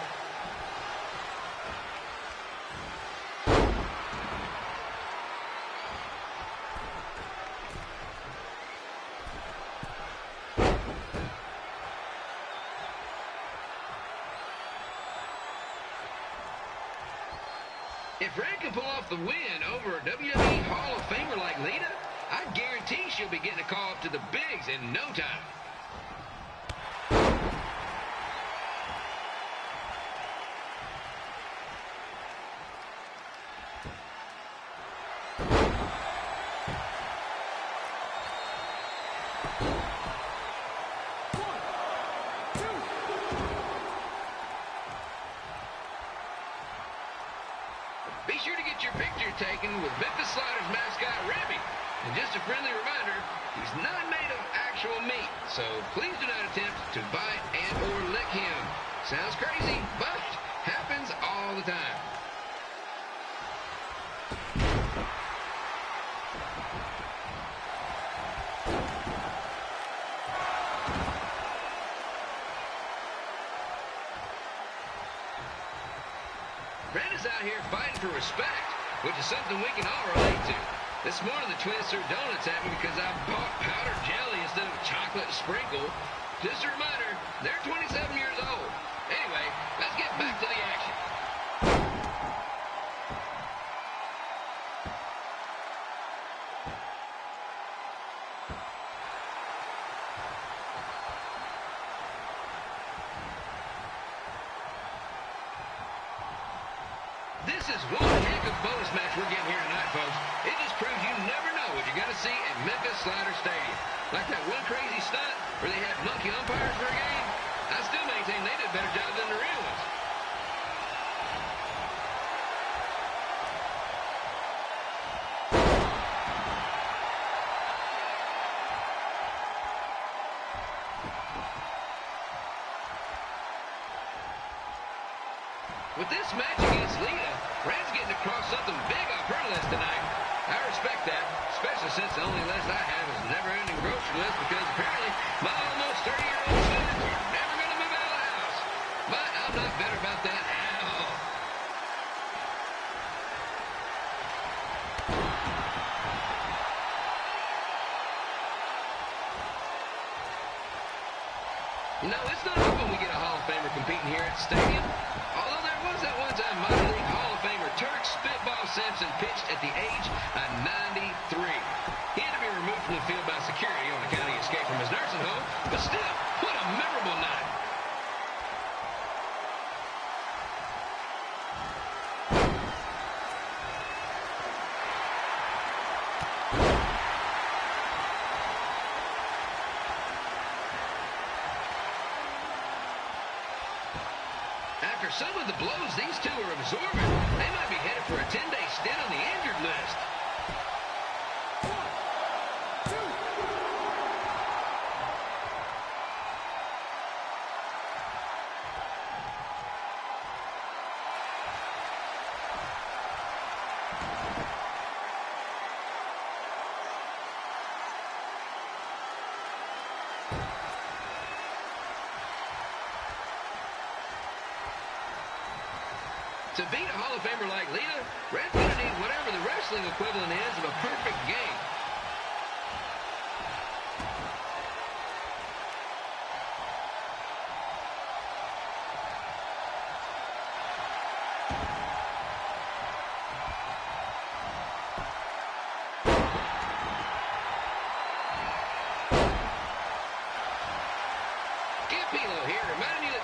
If Red can pull off the win over a WWE Hall of Famer like Lita, I guarantee she'll be getting a call up to the bigs in no time. Be sure to get your picture taken with Memphis Sliders mascot Robby. And just a friendly reminder, he's not made of actual meat, so please do not attempt to bite and or lick him. Sounds crazy, but happens all the time. Red is out here fighting for respect, which is something we can all relate to. This morning, the twins threw donuts at me because I bought powdered jelly instead of chocolate sprinkle. Just a reminder, they're 27 years old. Anyway, let's get back to the action. This is one heck of a bonus match we're getting here tonight, folks. It just proves you never know what you're going to see at Memphis Slider Stadium. Like that one crazy stunt where they had monkey umpires for a game. I still maintain they did a better job than the real ones. With this match against Lita, Red's getting across something big off her list tonight. I respect that, especially since the only list I have is a never-ending grocery list because apparently my almost 30-year-old sons are never going to move out of the house. But I'm not bitter about that at all. You know, it's not often we get a Hall of Famer competing here at the stadium. Although there was that one time minor league Hall of Famer Turk Spitball Simpson pitched at the age of 93. He had to be removed from the field by security on account of escape from his nursing home, but still, what a memorable night. After some of the blows these two are absorbing, they might be headed for a 10-day stint on the injured list. To beat a Hall of Famer like Lita, Red's going to need whatever the wrestling equivalent is of a perfect game.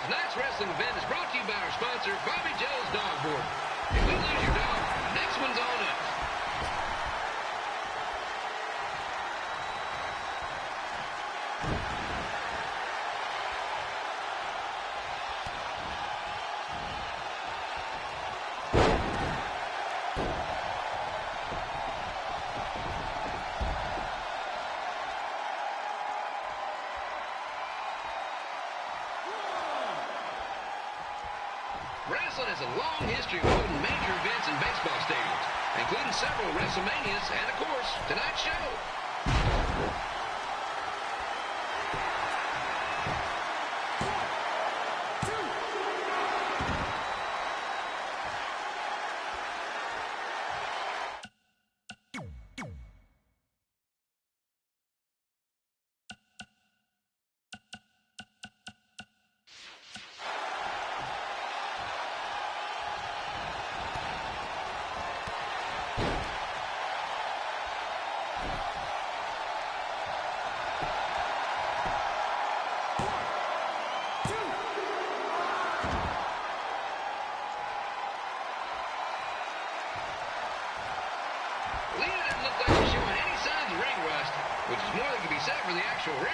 Tonight's wrestling event is brought to you by our sponsor, Bobby Joe's Dog Board. If we lose your dog, next one's on us. Wrestling has a long history of holding major events in baseball stadiums, including several WrestleManias and, of course, tonight's show. Which is more than can be said for the actual ring.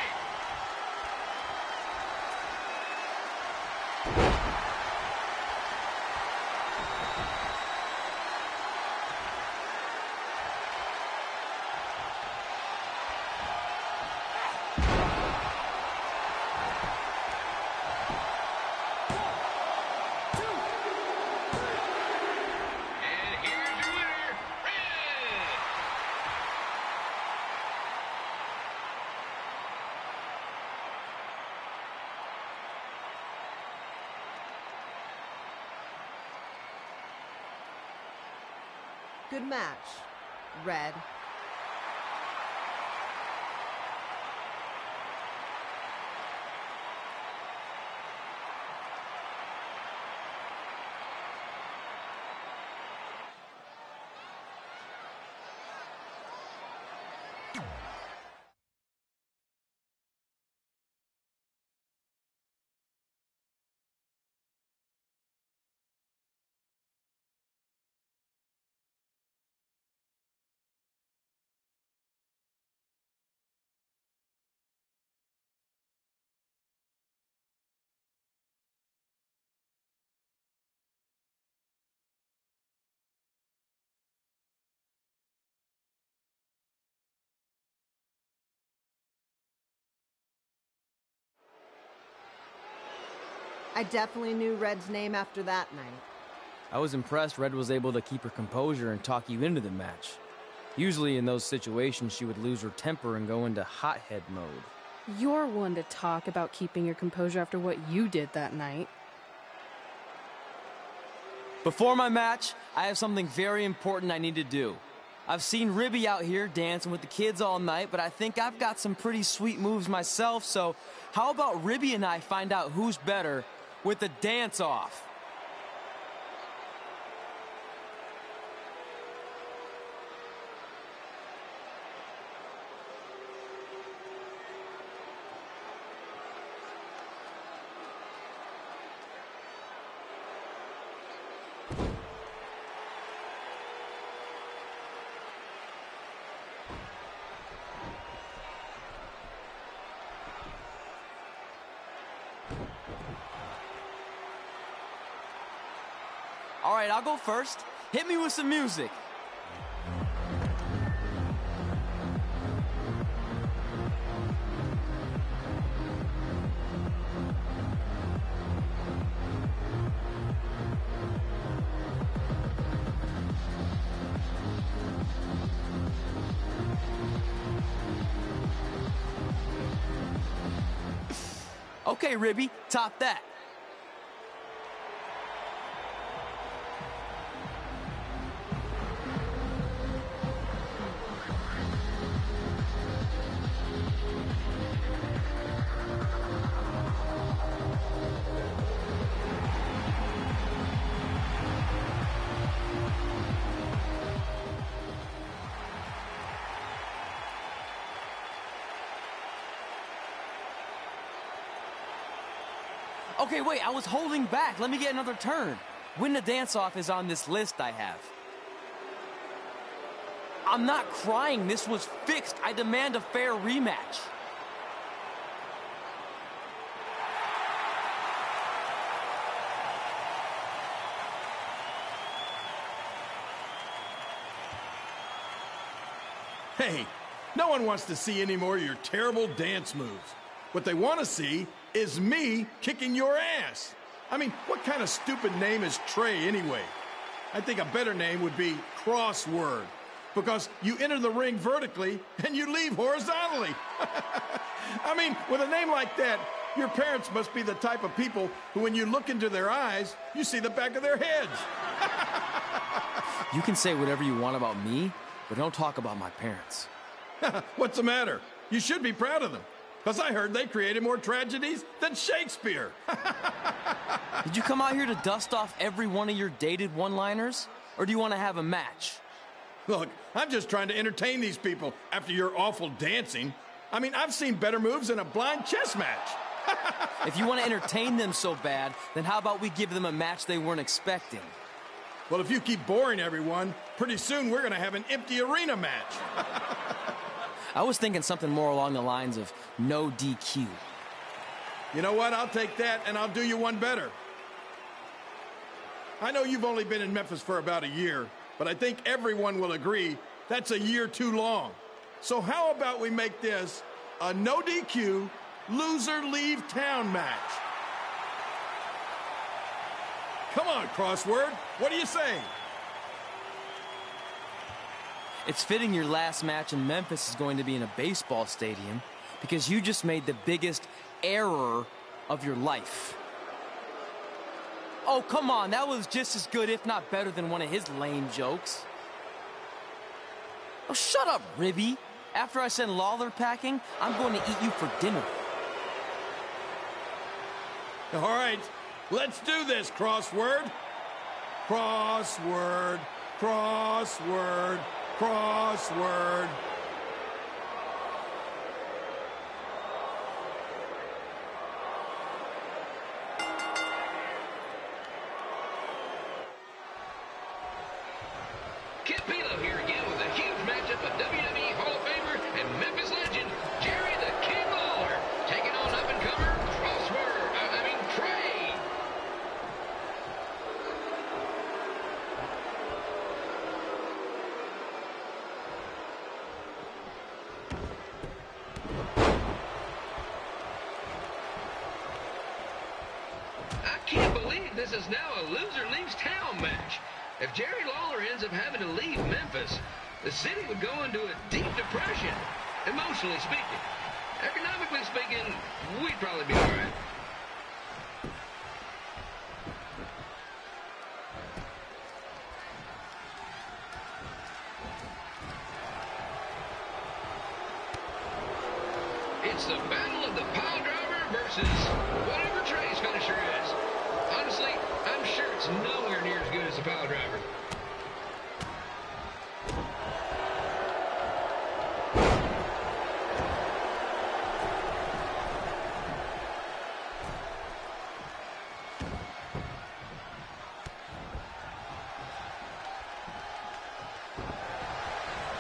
Good match, Red. I definitely knew Red's name after that night. I was impressed Red was able to keep her composure and talk you into the match. Usually in those situations, she would lose her temper and go into hothead mode. You're one to talk about keeping your composure after what you did that night. Before my match, I have something very important I need to do. I've seen Ribby out here dancing with the kids all night, but I think I've got some pretty sweet moves myself, so how about Ribby and I find out who's better with the dance-off? All right, I'll go first. Hit me with some music. Okay, Ribby, top that. Okay, wait, I was holding back. Let me get another turn. Win the dance-off is on this list I have. I'm not crying. This was fixed. I demand a fair rematch. Hey, no one wants to see any more of your terrible dance moves. What they want to see is me kicking your ass. I mean, what kind of stupid name is Trey anyway? I think a better name would be Crossword, because you enter the ring vertically and you leave horizontally. I mean, with a name like that, your parents must be the type of people who, when you look into their eyes, you see the back of their heads. You can say whatever you want about me, but don't talk about my parents. What's the matter? You should be proud of them, because I heard they created more tragedies than Shakespeare. Did you come out here to dust off every one of your dated one-liners? Or do you want to have a match? Look, I'm just trying to entertain these people after your awful dancing. I mean, I've seen better moves in a blind chess match. If you want to entertain them so bad, then how about we give them a match they weren't expecting? Well, if you keep boring everyone, pretty soon we're going to have an empty arena match. I was thinking something more along the lines of no DQ. You know what? I'll take that, and I'll do you one better. I know you've only been in Memphis for about a year, but I think everyone will agree that's a year too long. So how about we make this a no DQ, loser leave town match? Come on, Crossword. What do you say? It's fitting your last match in Memphis is going to be in a baseball stadium because you just made the biggest error of your life. Oh, come on. That was just as good, if not better, than one of his lame jokes. Oh, shut up, Ribby. After I send Lawler packing, I'm going to eat you for dinner. All right. Let's do this, Crossword. Crossword, crossword, crossword. Kid Pilo here again with a huge matchup of WWE Hall of Famer and Memphis legend, Jerry the King Lawler, taking on up-and-comer Trey. I can't believe this is now a loser leaves town match. If Jerry Lawler ends up having to leave Memphis, the city would go into a deep depression, emotionally speaking. Economically speaking, we'd probably be all right. It's the battle of the pile driver versus whatever Trey's finisher is. Honestly, I'm sure it's nowhere near as good as the pile driver.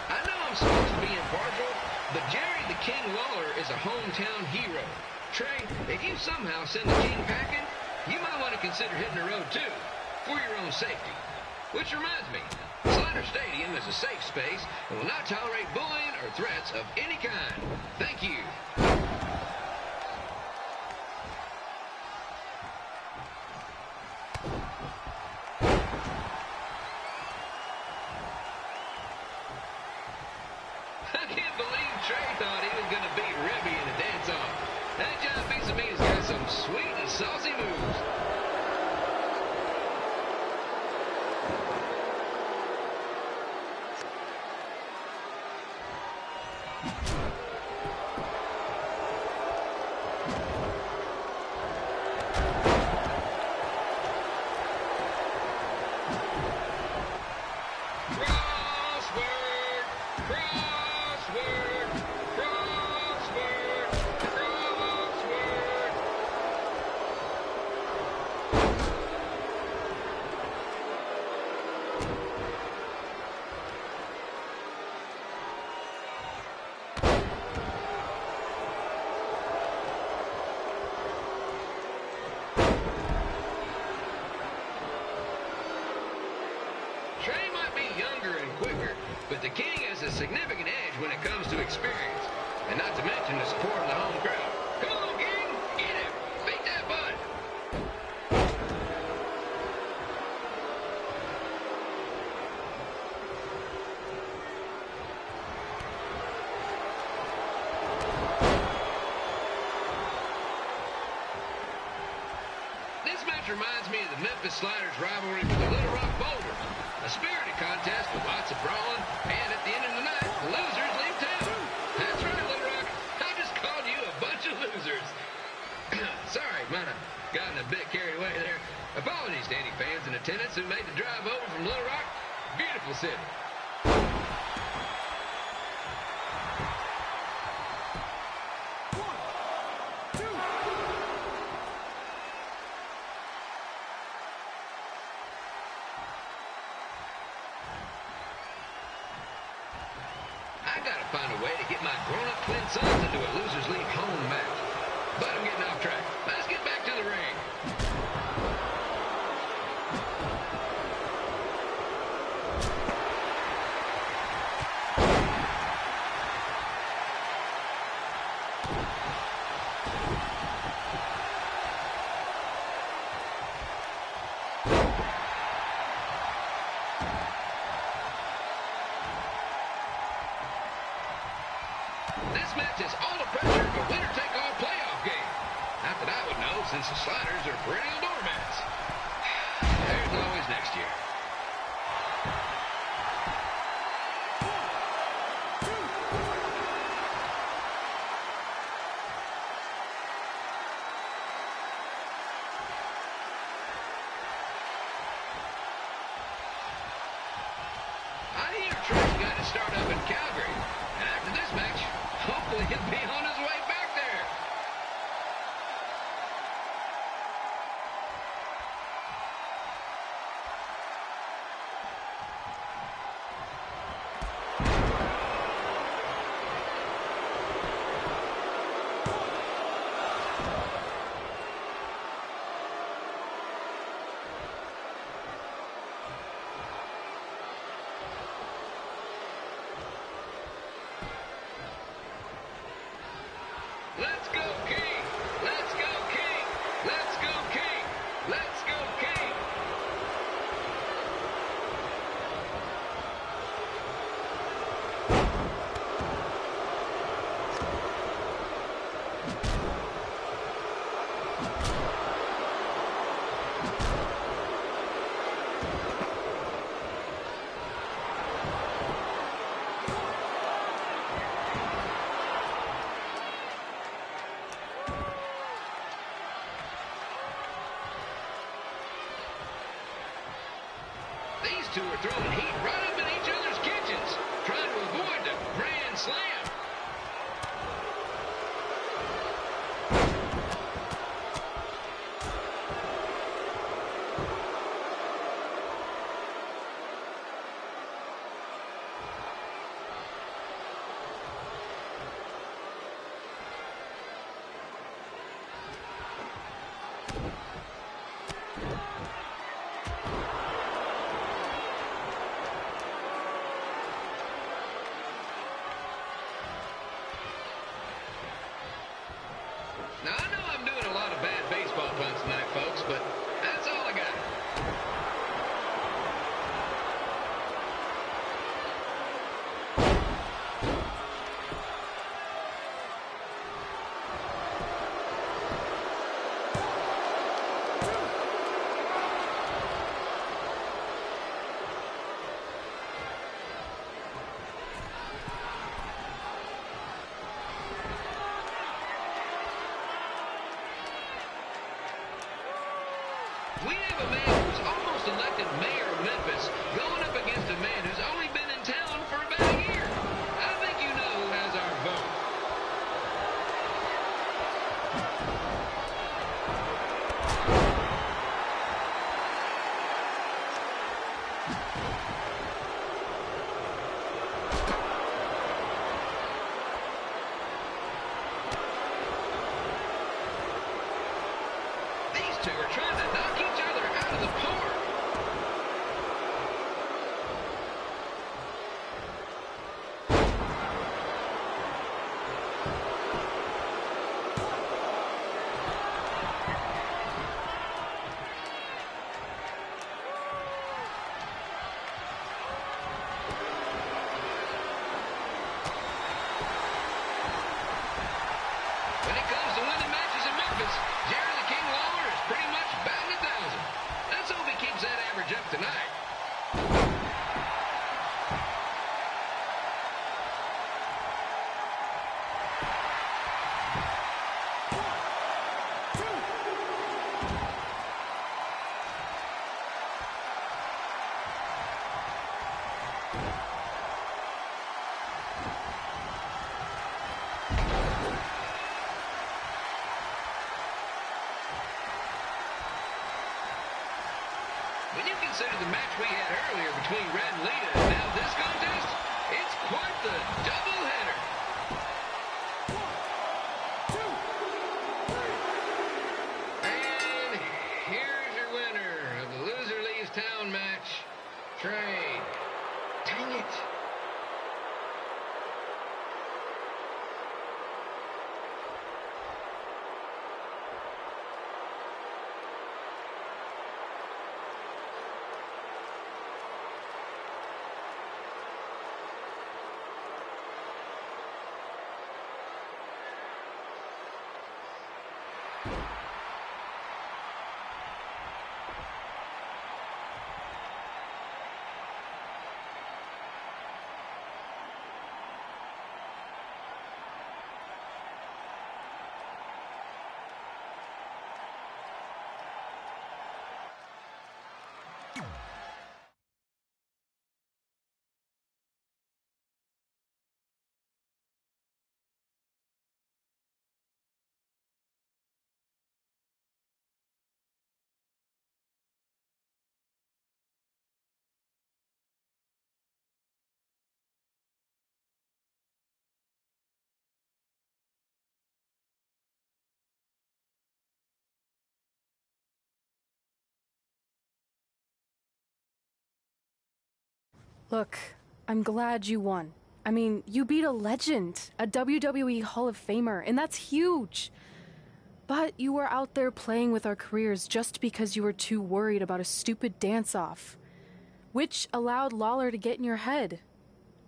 I know I'm supposed to be impartial, but Jerry the King Lawler is a hometown hero. Trey, if you somehow send the King packing, you might want to consider hitting the road too, for your own safety. Which reminds me, Slider Stadium is a safe space and will not tolerate bullying or threats of any kind. Thank you. I can't believe Trey thought he was going to beat Robby in a dance-off. That John Pizza Meat has got some sweet and saucy moves. has a significant edge when it comes to experience, and not to mention the support of the home crowd. Come on, King, get him, beat that butt. This match reminds me of the Memphis Sliders rivalry with the Little Rock Boulders. A spirited contest with lots of brawling, and at the end of the night, the losers leave town. That's right, Little Rock. I just called you a bunch of losers. Sorry, might have gotten a bit carried away there. Apologies to any fans in attendance who made the drive over from Little Rock. Beautiful city. I gotta find a way to get my grown-up twin sons into a losers league home match. But I'm getting off track. Let's get back to the ring. This match is all the pressure of a winner-take-all playoff game. Not that I would know, since the Sliders are perennial doormats. There's always next year. I hear Trey got his start up in Calgary, and after this match, hopefully he'll be on his way back there. Let's go, King! Let's go, King! Let's go, King! Let's go, King! These two are throwing heat right up in each other's kitchens, trying to avoid the Grand Slam. Now, I know I'm doing a lot of bad baseball puns tonight, folks, but that's all I got. We have a man who's almost elected mayor of Memphis going up against a man who's only been in town for about a year. I think you know who has our vote. These two are trying to knock each other out of the park. consider the match we had earlier between Red and Lita. Now this contest, it's quite the doubleheader. 1, 2, 3. And here's your winner of the Loser Leaves Town match, Trey. Dang it. Look, I'm glad you won. I mean, you beat a legend, a WWE Hall of Famer, and that's huge. But you were out there playing with our careers just because you were too worried about a stupid dance-off, which allowed Lawler to get in your head.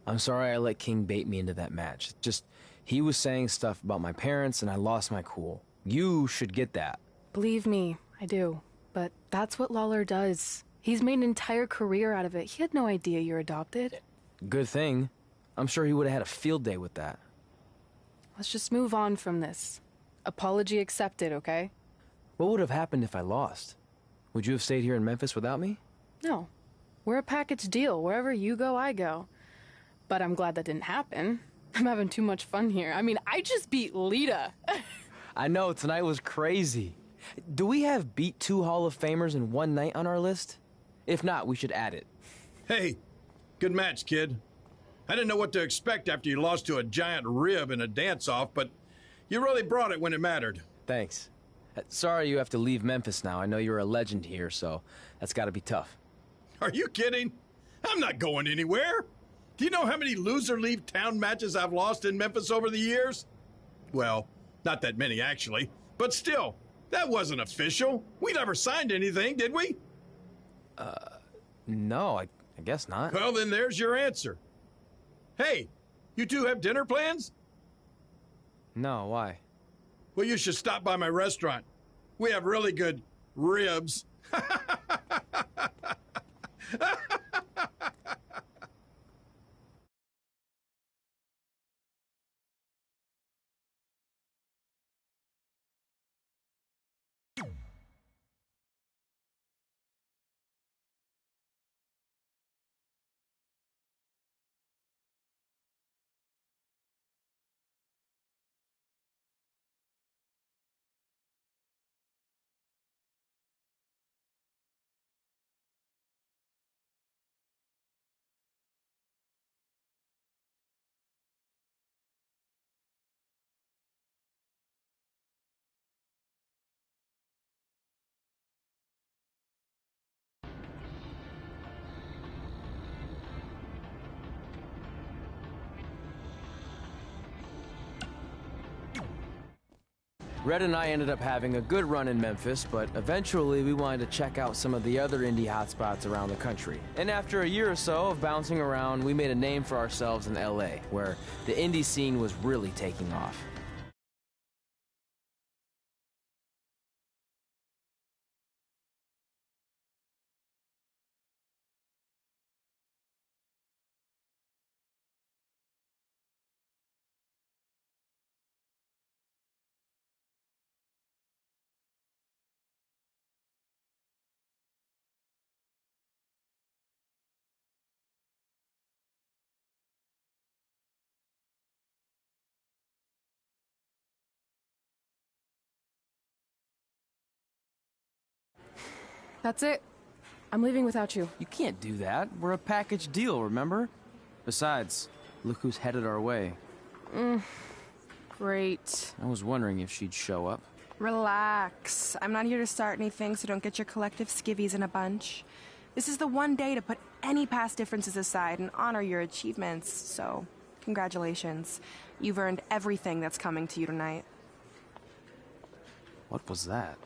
I'm sorry I let King bait me into that match. Just, he was saying stuff about my parents and I lost my cool. You should get that. Believe me, I do. But that's what Lawler does. He's made an entire career out of it. He had no idea you're adopted. Good thing. I'm sure he would have had a field day with that. Let's just move on from this. Apology accepted, okay? What would have happened if I lost? Would you have stayed here in Memphis without me? No. We're a package deal. Wherever you go, I go. But I'm glad that didn't happen. I'm having too much fun here. I mean, I just beat Lita. I know, tonight was crazy. Do we have beat 2 Hall of Famers in one night on our list? If not, we should add it. Hey, good match, kid. I didn't know what to expect after you lost to a giant rib in a dance-off, but you really brought it when it mattered. Thanks. Sorry you have to leave Memphis now. I know you're a legend here, so that's gotta be tough. Are you kidding? I'm not going anywhere. Do you know how many loser leave town matches I've lost in Memphis over the years? Well, not that many, actually. But still, that wasn't official. We never signed anything, did we? No, I guess not. Well, then there's your answer. Hey, you two have dinner plans? No, why? Well, you should stop by my restaurant. We have really good ribs. Red and I ended up having a good run in Memphis, but eventually we wanted to check out some of the other indie hotspots around the country. And after a year or so of bouncing around, we made a name for ourselves in LA, where the indie scene was really taking off. That's it. I'm leaving without you. You can't do that. We're a package deal, remember? Besides, look who's headed our way. Great. I was wondering if she'd show up. Relax. I'm not here to start anything, so don't get your collective skivvies in a bunch. This is the one day to put any past differences aside and honor your achievements, so congratulations. You've earned everything that's coming to you tonight. What was that?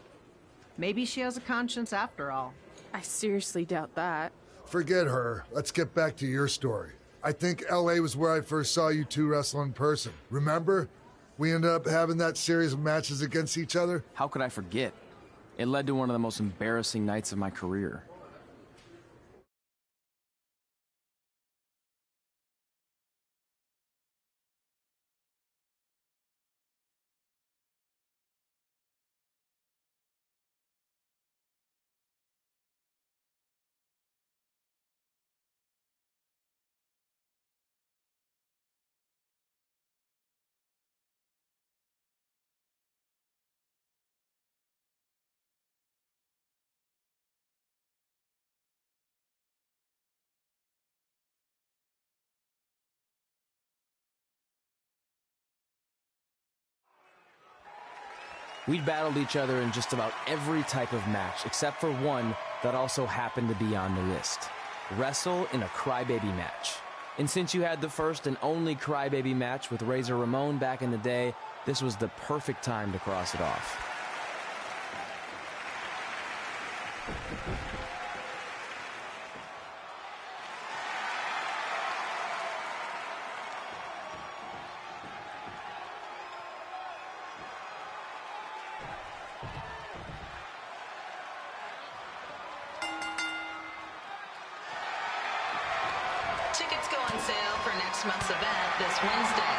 Maybe she has a conscience after all. I seriously doubt that. Forget her. Let's get back to your story. I think LA was where I first saw you two wrestle in person. Remember? We ended up having that series of matches against each other. How could I forget? It led to one of the most embarrassing nights of my career. We'd battled each other in just about every type of match, except for one that also happened to be on the list. Wrestle in a crybaby match. And since you had the first and only crybaby match with Razor Ramon back in the day, this was the perfect time to cross it off. Tickets go on sale for next month's event this Wednesday.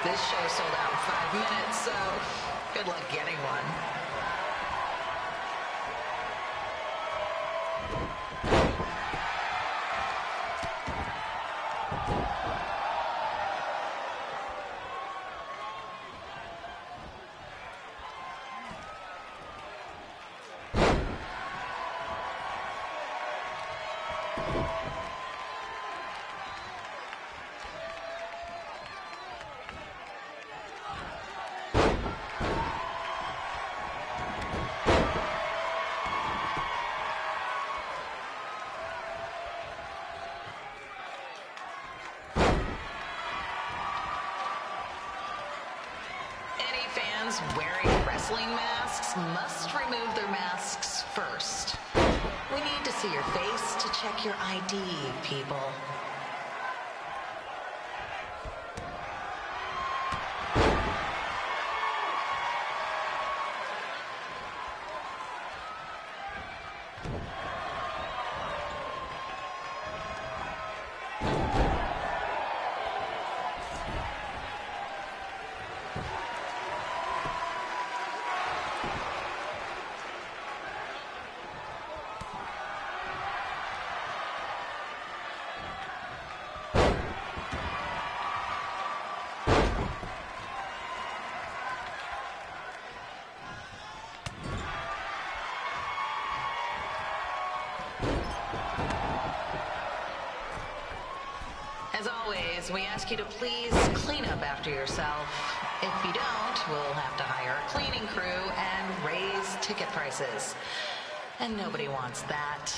This show sold out in 5 minutes, so good luck getting one. Fans wearing wrestling masks must remove their masks first. We need to see your face to check your ID, people. As always, we ask you to please clean up after yourself. If you don't, we'll have to hire a cleaning crew and raise ticket prices. And nobody wants that.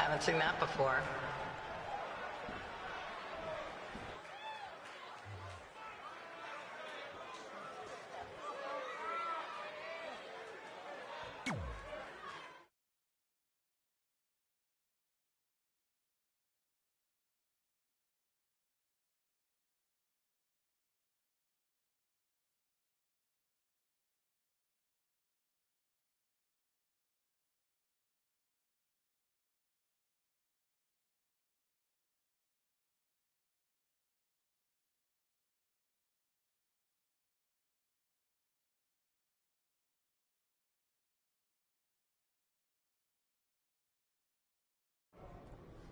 Haven't seen that before.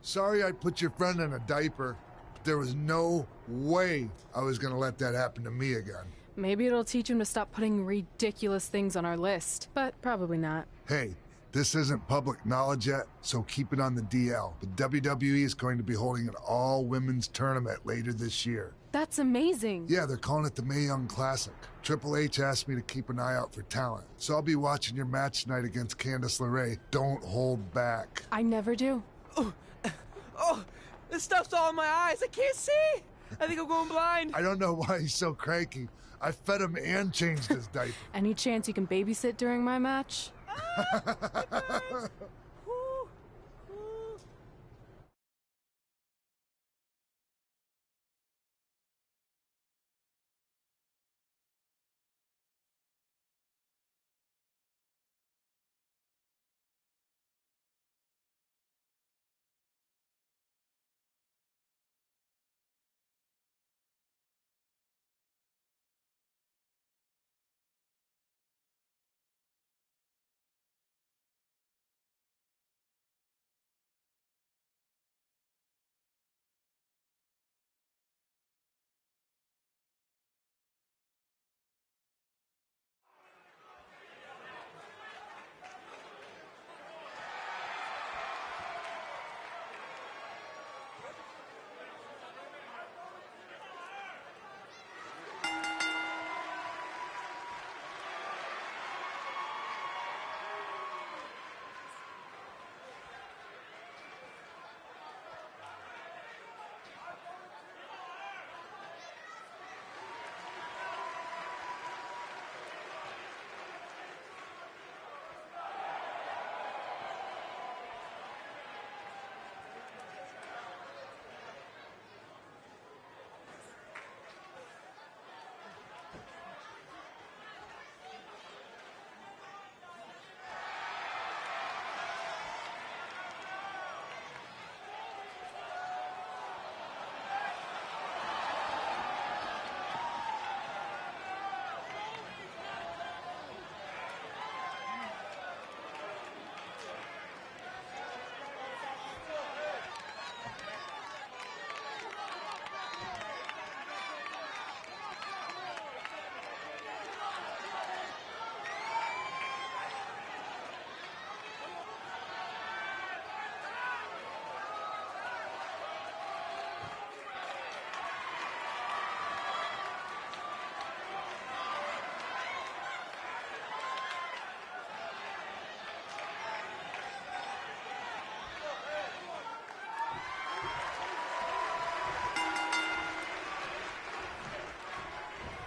Sorry I put your friend in a diaper, but there was no way I was gonna let that happen to me again. Maybe it'll teach him to stop putting ridiculous things on our list, but probably not. Hey, this isn't public knowledge yet, so keep it on the DL. The WWE is going to be holding an all-women's tournament later this year. That's amazing. Yeah, they're calling it the Mae Young Classic. Triple H asked me to keep an eye out for talent, so I'll be watching your match tonight against Candice LeRae. Don't hold back. I never do. Oh, this stuff's all in my eyes. I can't see. I think I'm going blind. I don't know why he's so cranky. I fed him and changed his diaper. Any chance you can babysit during my match?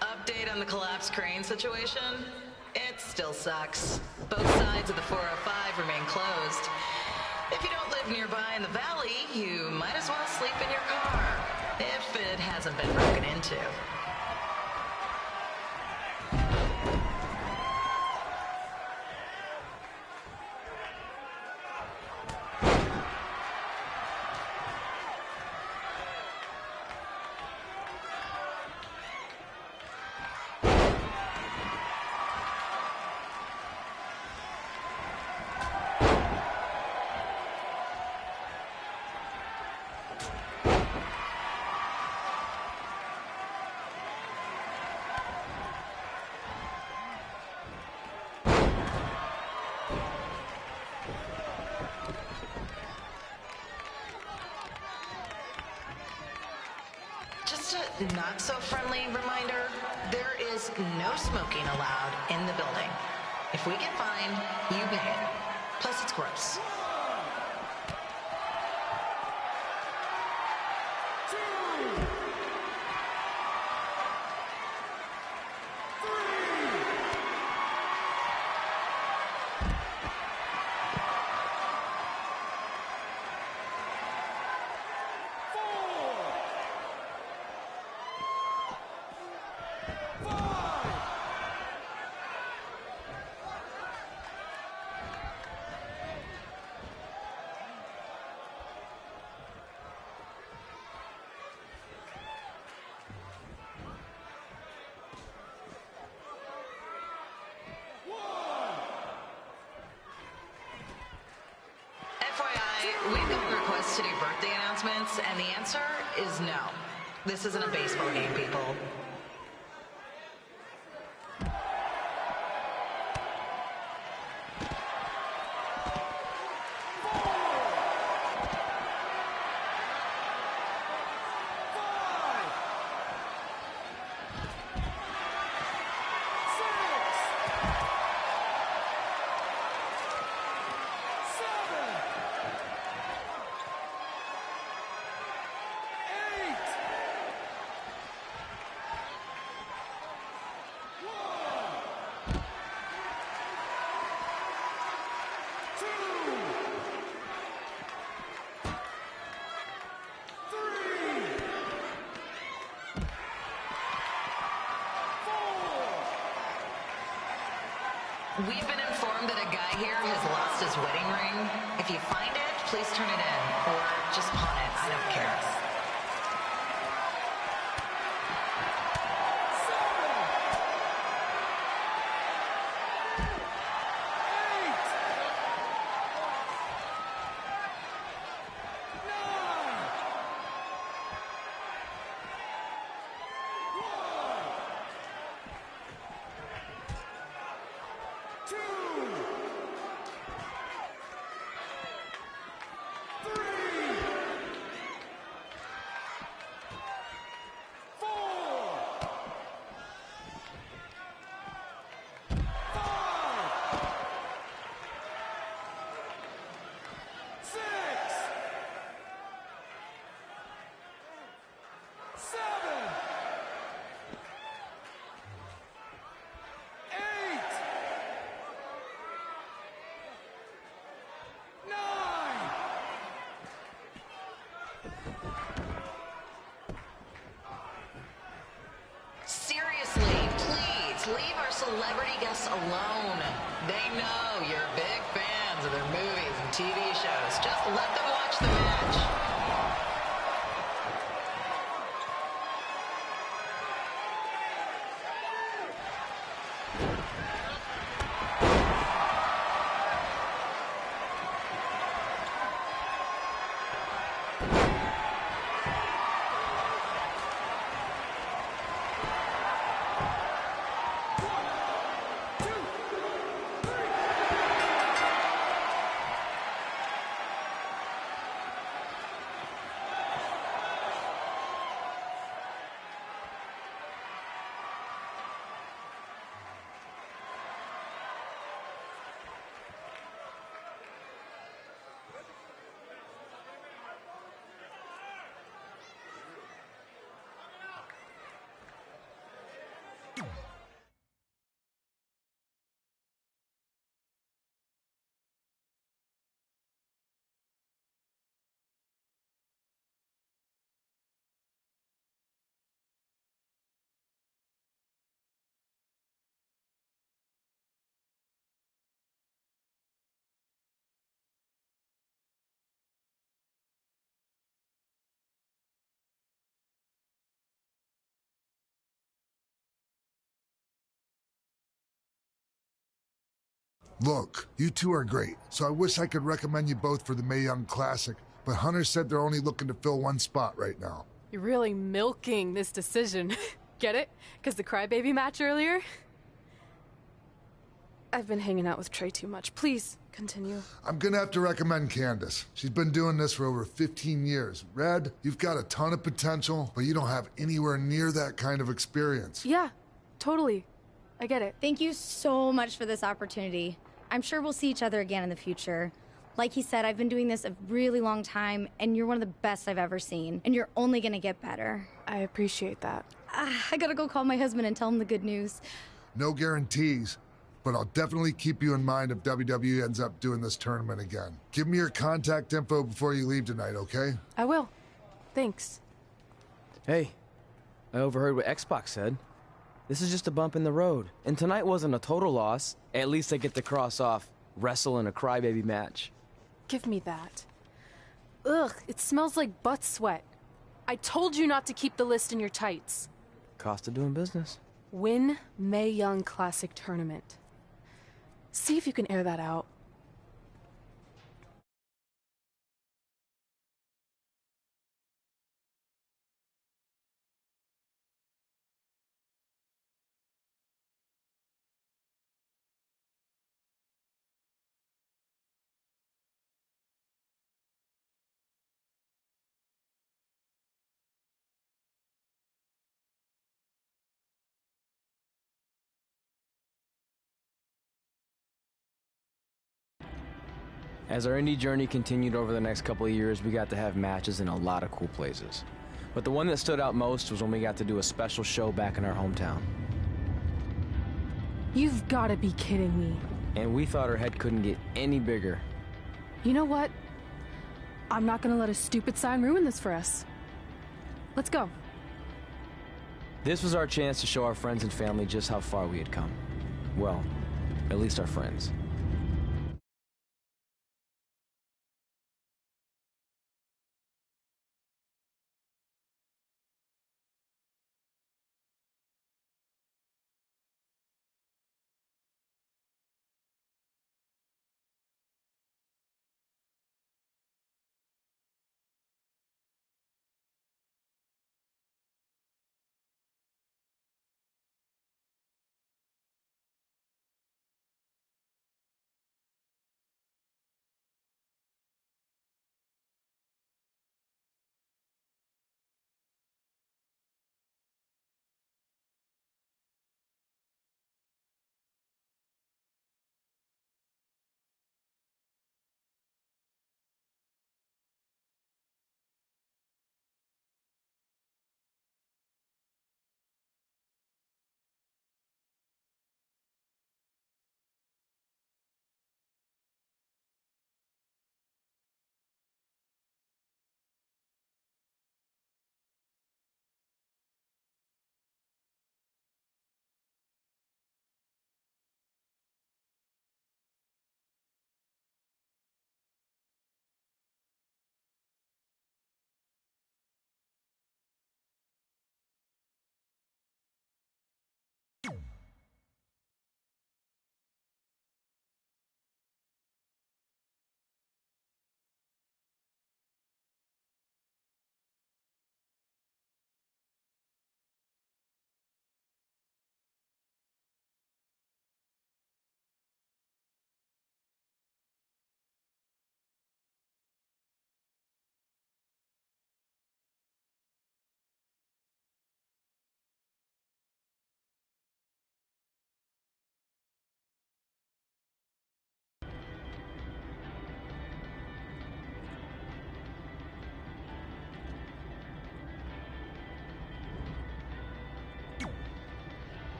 Update on the collapsed crane situation? It still sucks. Both sides of the 405 remain closed. If you don't live nearby in the valley, you might as well sleep in your car, if it hasn't been broken into. Just a not-so-friendly reminder, there is no smoking allowed in the building. If we get fined, you pay it. Plus, it's gross. to do birthday announcements, and the answer is no. This isn't a baseball game, people. We've been informed that a guy here has lost his wedding ring. If you find it, please turn it in, or just pawn it. I don't care. Seriously, please leave our celebrity guests alone. They know you're big fans of their movies and TV shows. Just let them watch the match. Look, you two are great, so I wish I could recommend you both for the Mae Young Classic, but Hunter said they're only looking to fill one spot right now. You're really milking this decision. Get it? Because the crybaby match earlier? I've been hanging out with Trey too much. Please, continue. I'm gonna have to recommend Candace. She's been doing this for over 15 years. Red, you've got a ton of potential, but you don't have anywhere near that kind of experience. Yeah, totally. I get it. Thank you so much for this opportunity. I'm sure we'll see each other again in the future. Like he said, I've been doing this a really long time, and you're one of the best I've ever seen, and you're only gonna get better. I appreciate that. I gotta go call my husband and tell him the good news. No guarantees, but I'll definitely keep you in mind if WWE ends up doing this tournament again. Give me your contact info before you leave tonight, okay? I will. Thanks. Hey, I overheard what Xbox said. This is just a bump in the road, and tonight wasn't a total loss. At least I get to cross off wrestle in a crybaby match. Give me that. Ugh, it smells like butt sweat. I told you not to keep the list in your tights. Cost of doing business. Win Mae Young Classic Tournament. See if you can air that out. As our indie journey continued over the next couple of years, we got to have matches in a lot of cool places. But the one that stood out most was when we got to do a special show back in our hometown. You've got to be kidding me. And we thought our head couldn't get any bigger. You know what? I'm not gonna let a stupid sign ruin this for us. Let's go. This was our chance to show our friends and family just how far we had come. Well, at least our friends.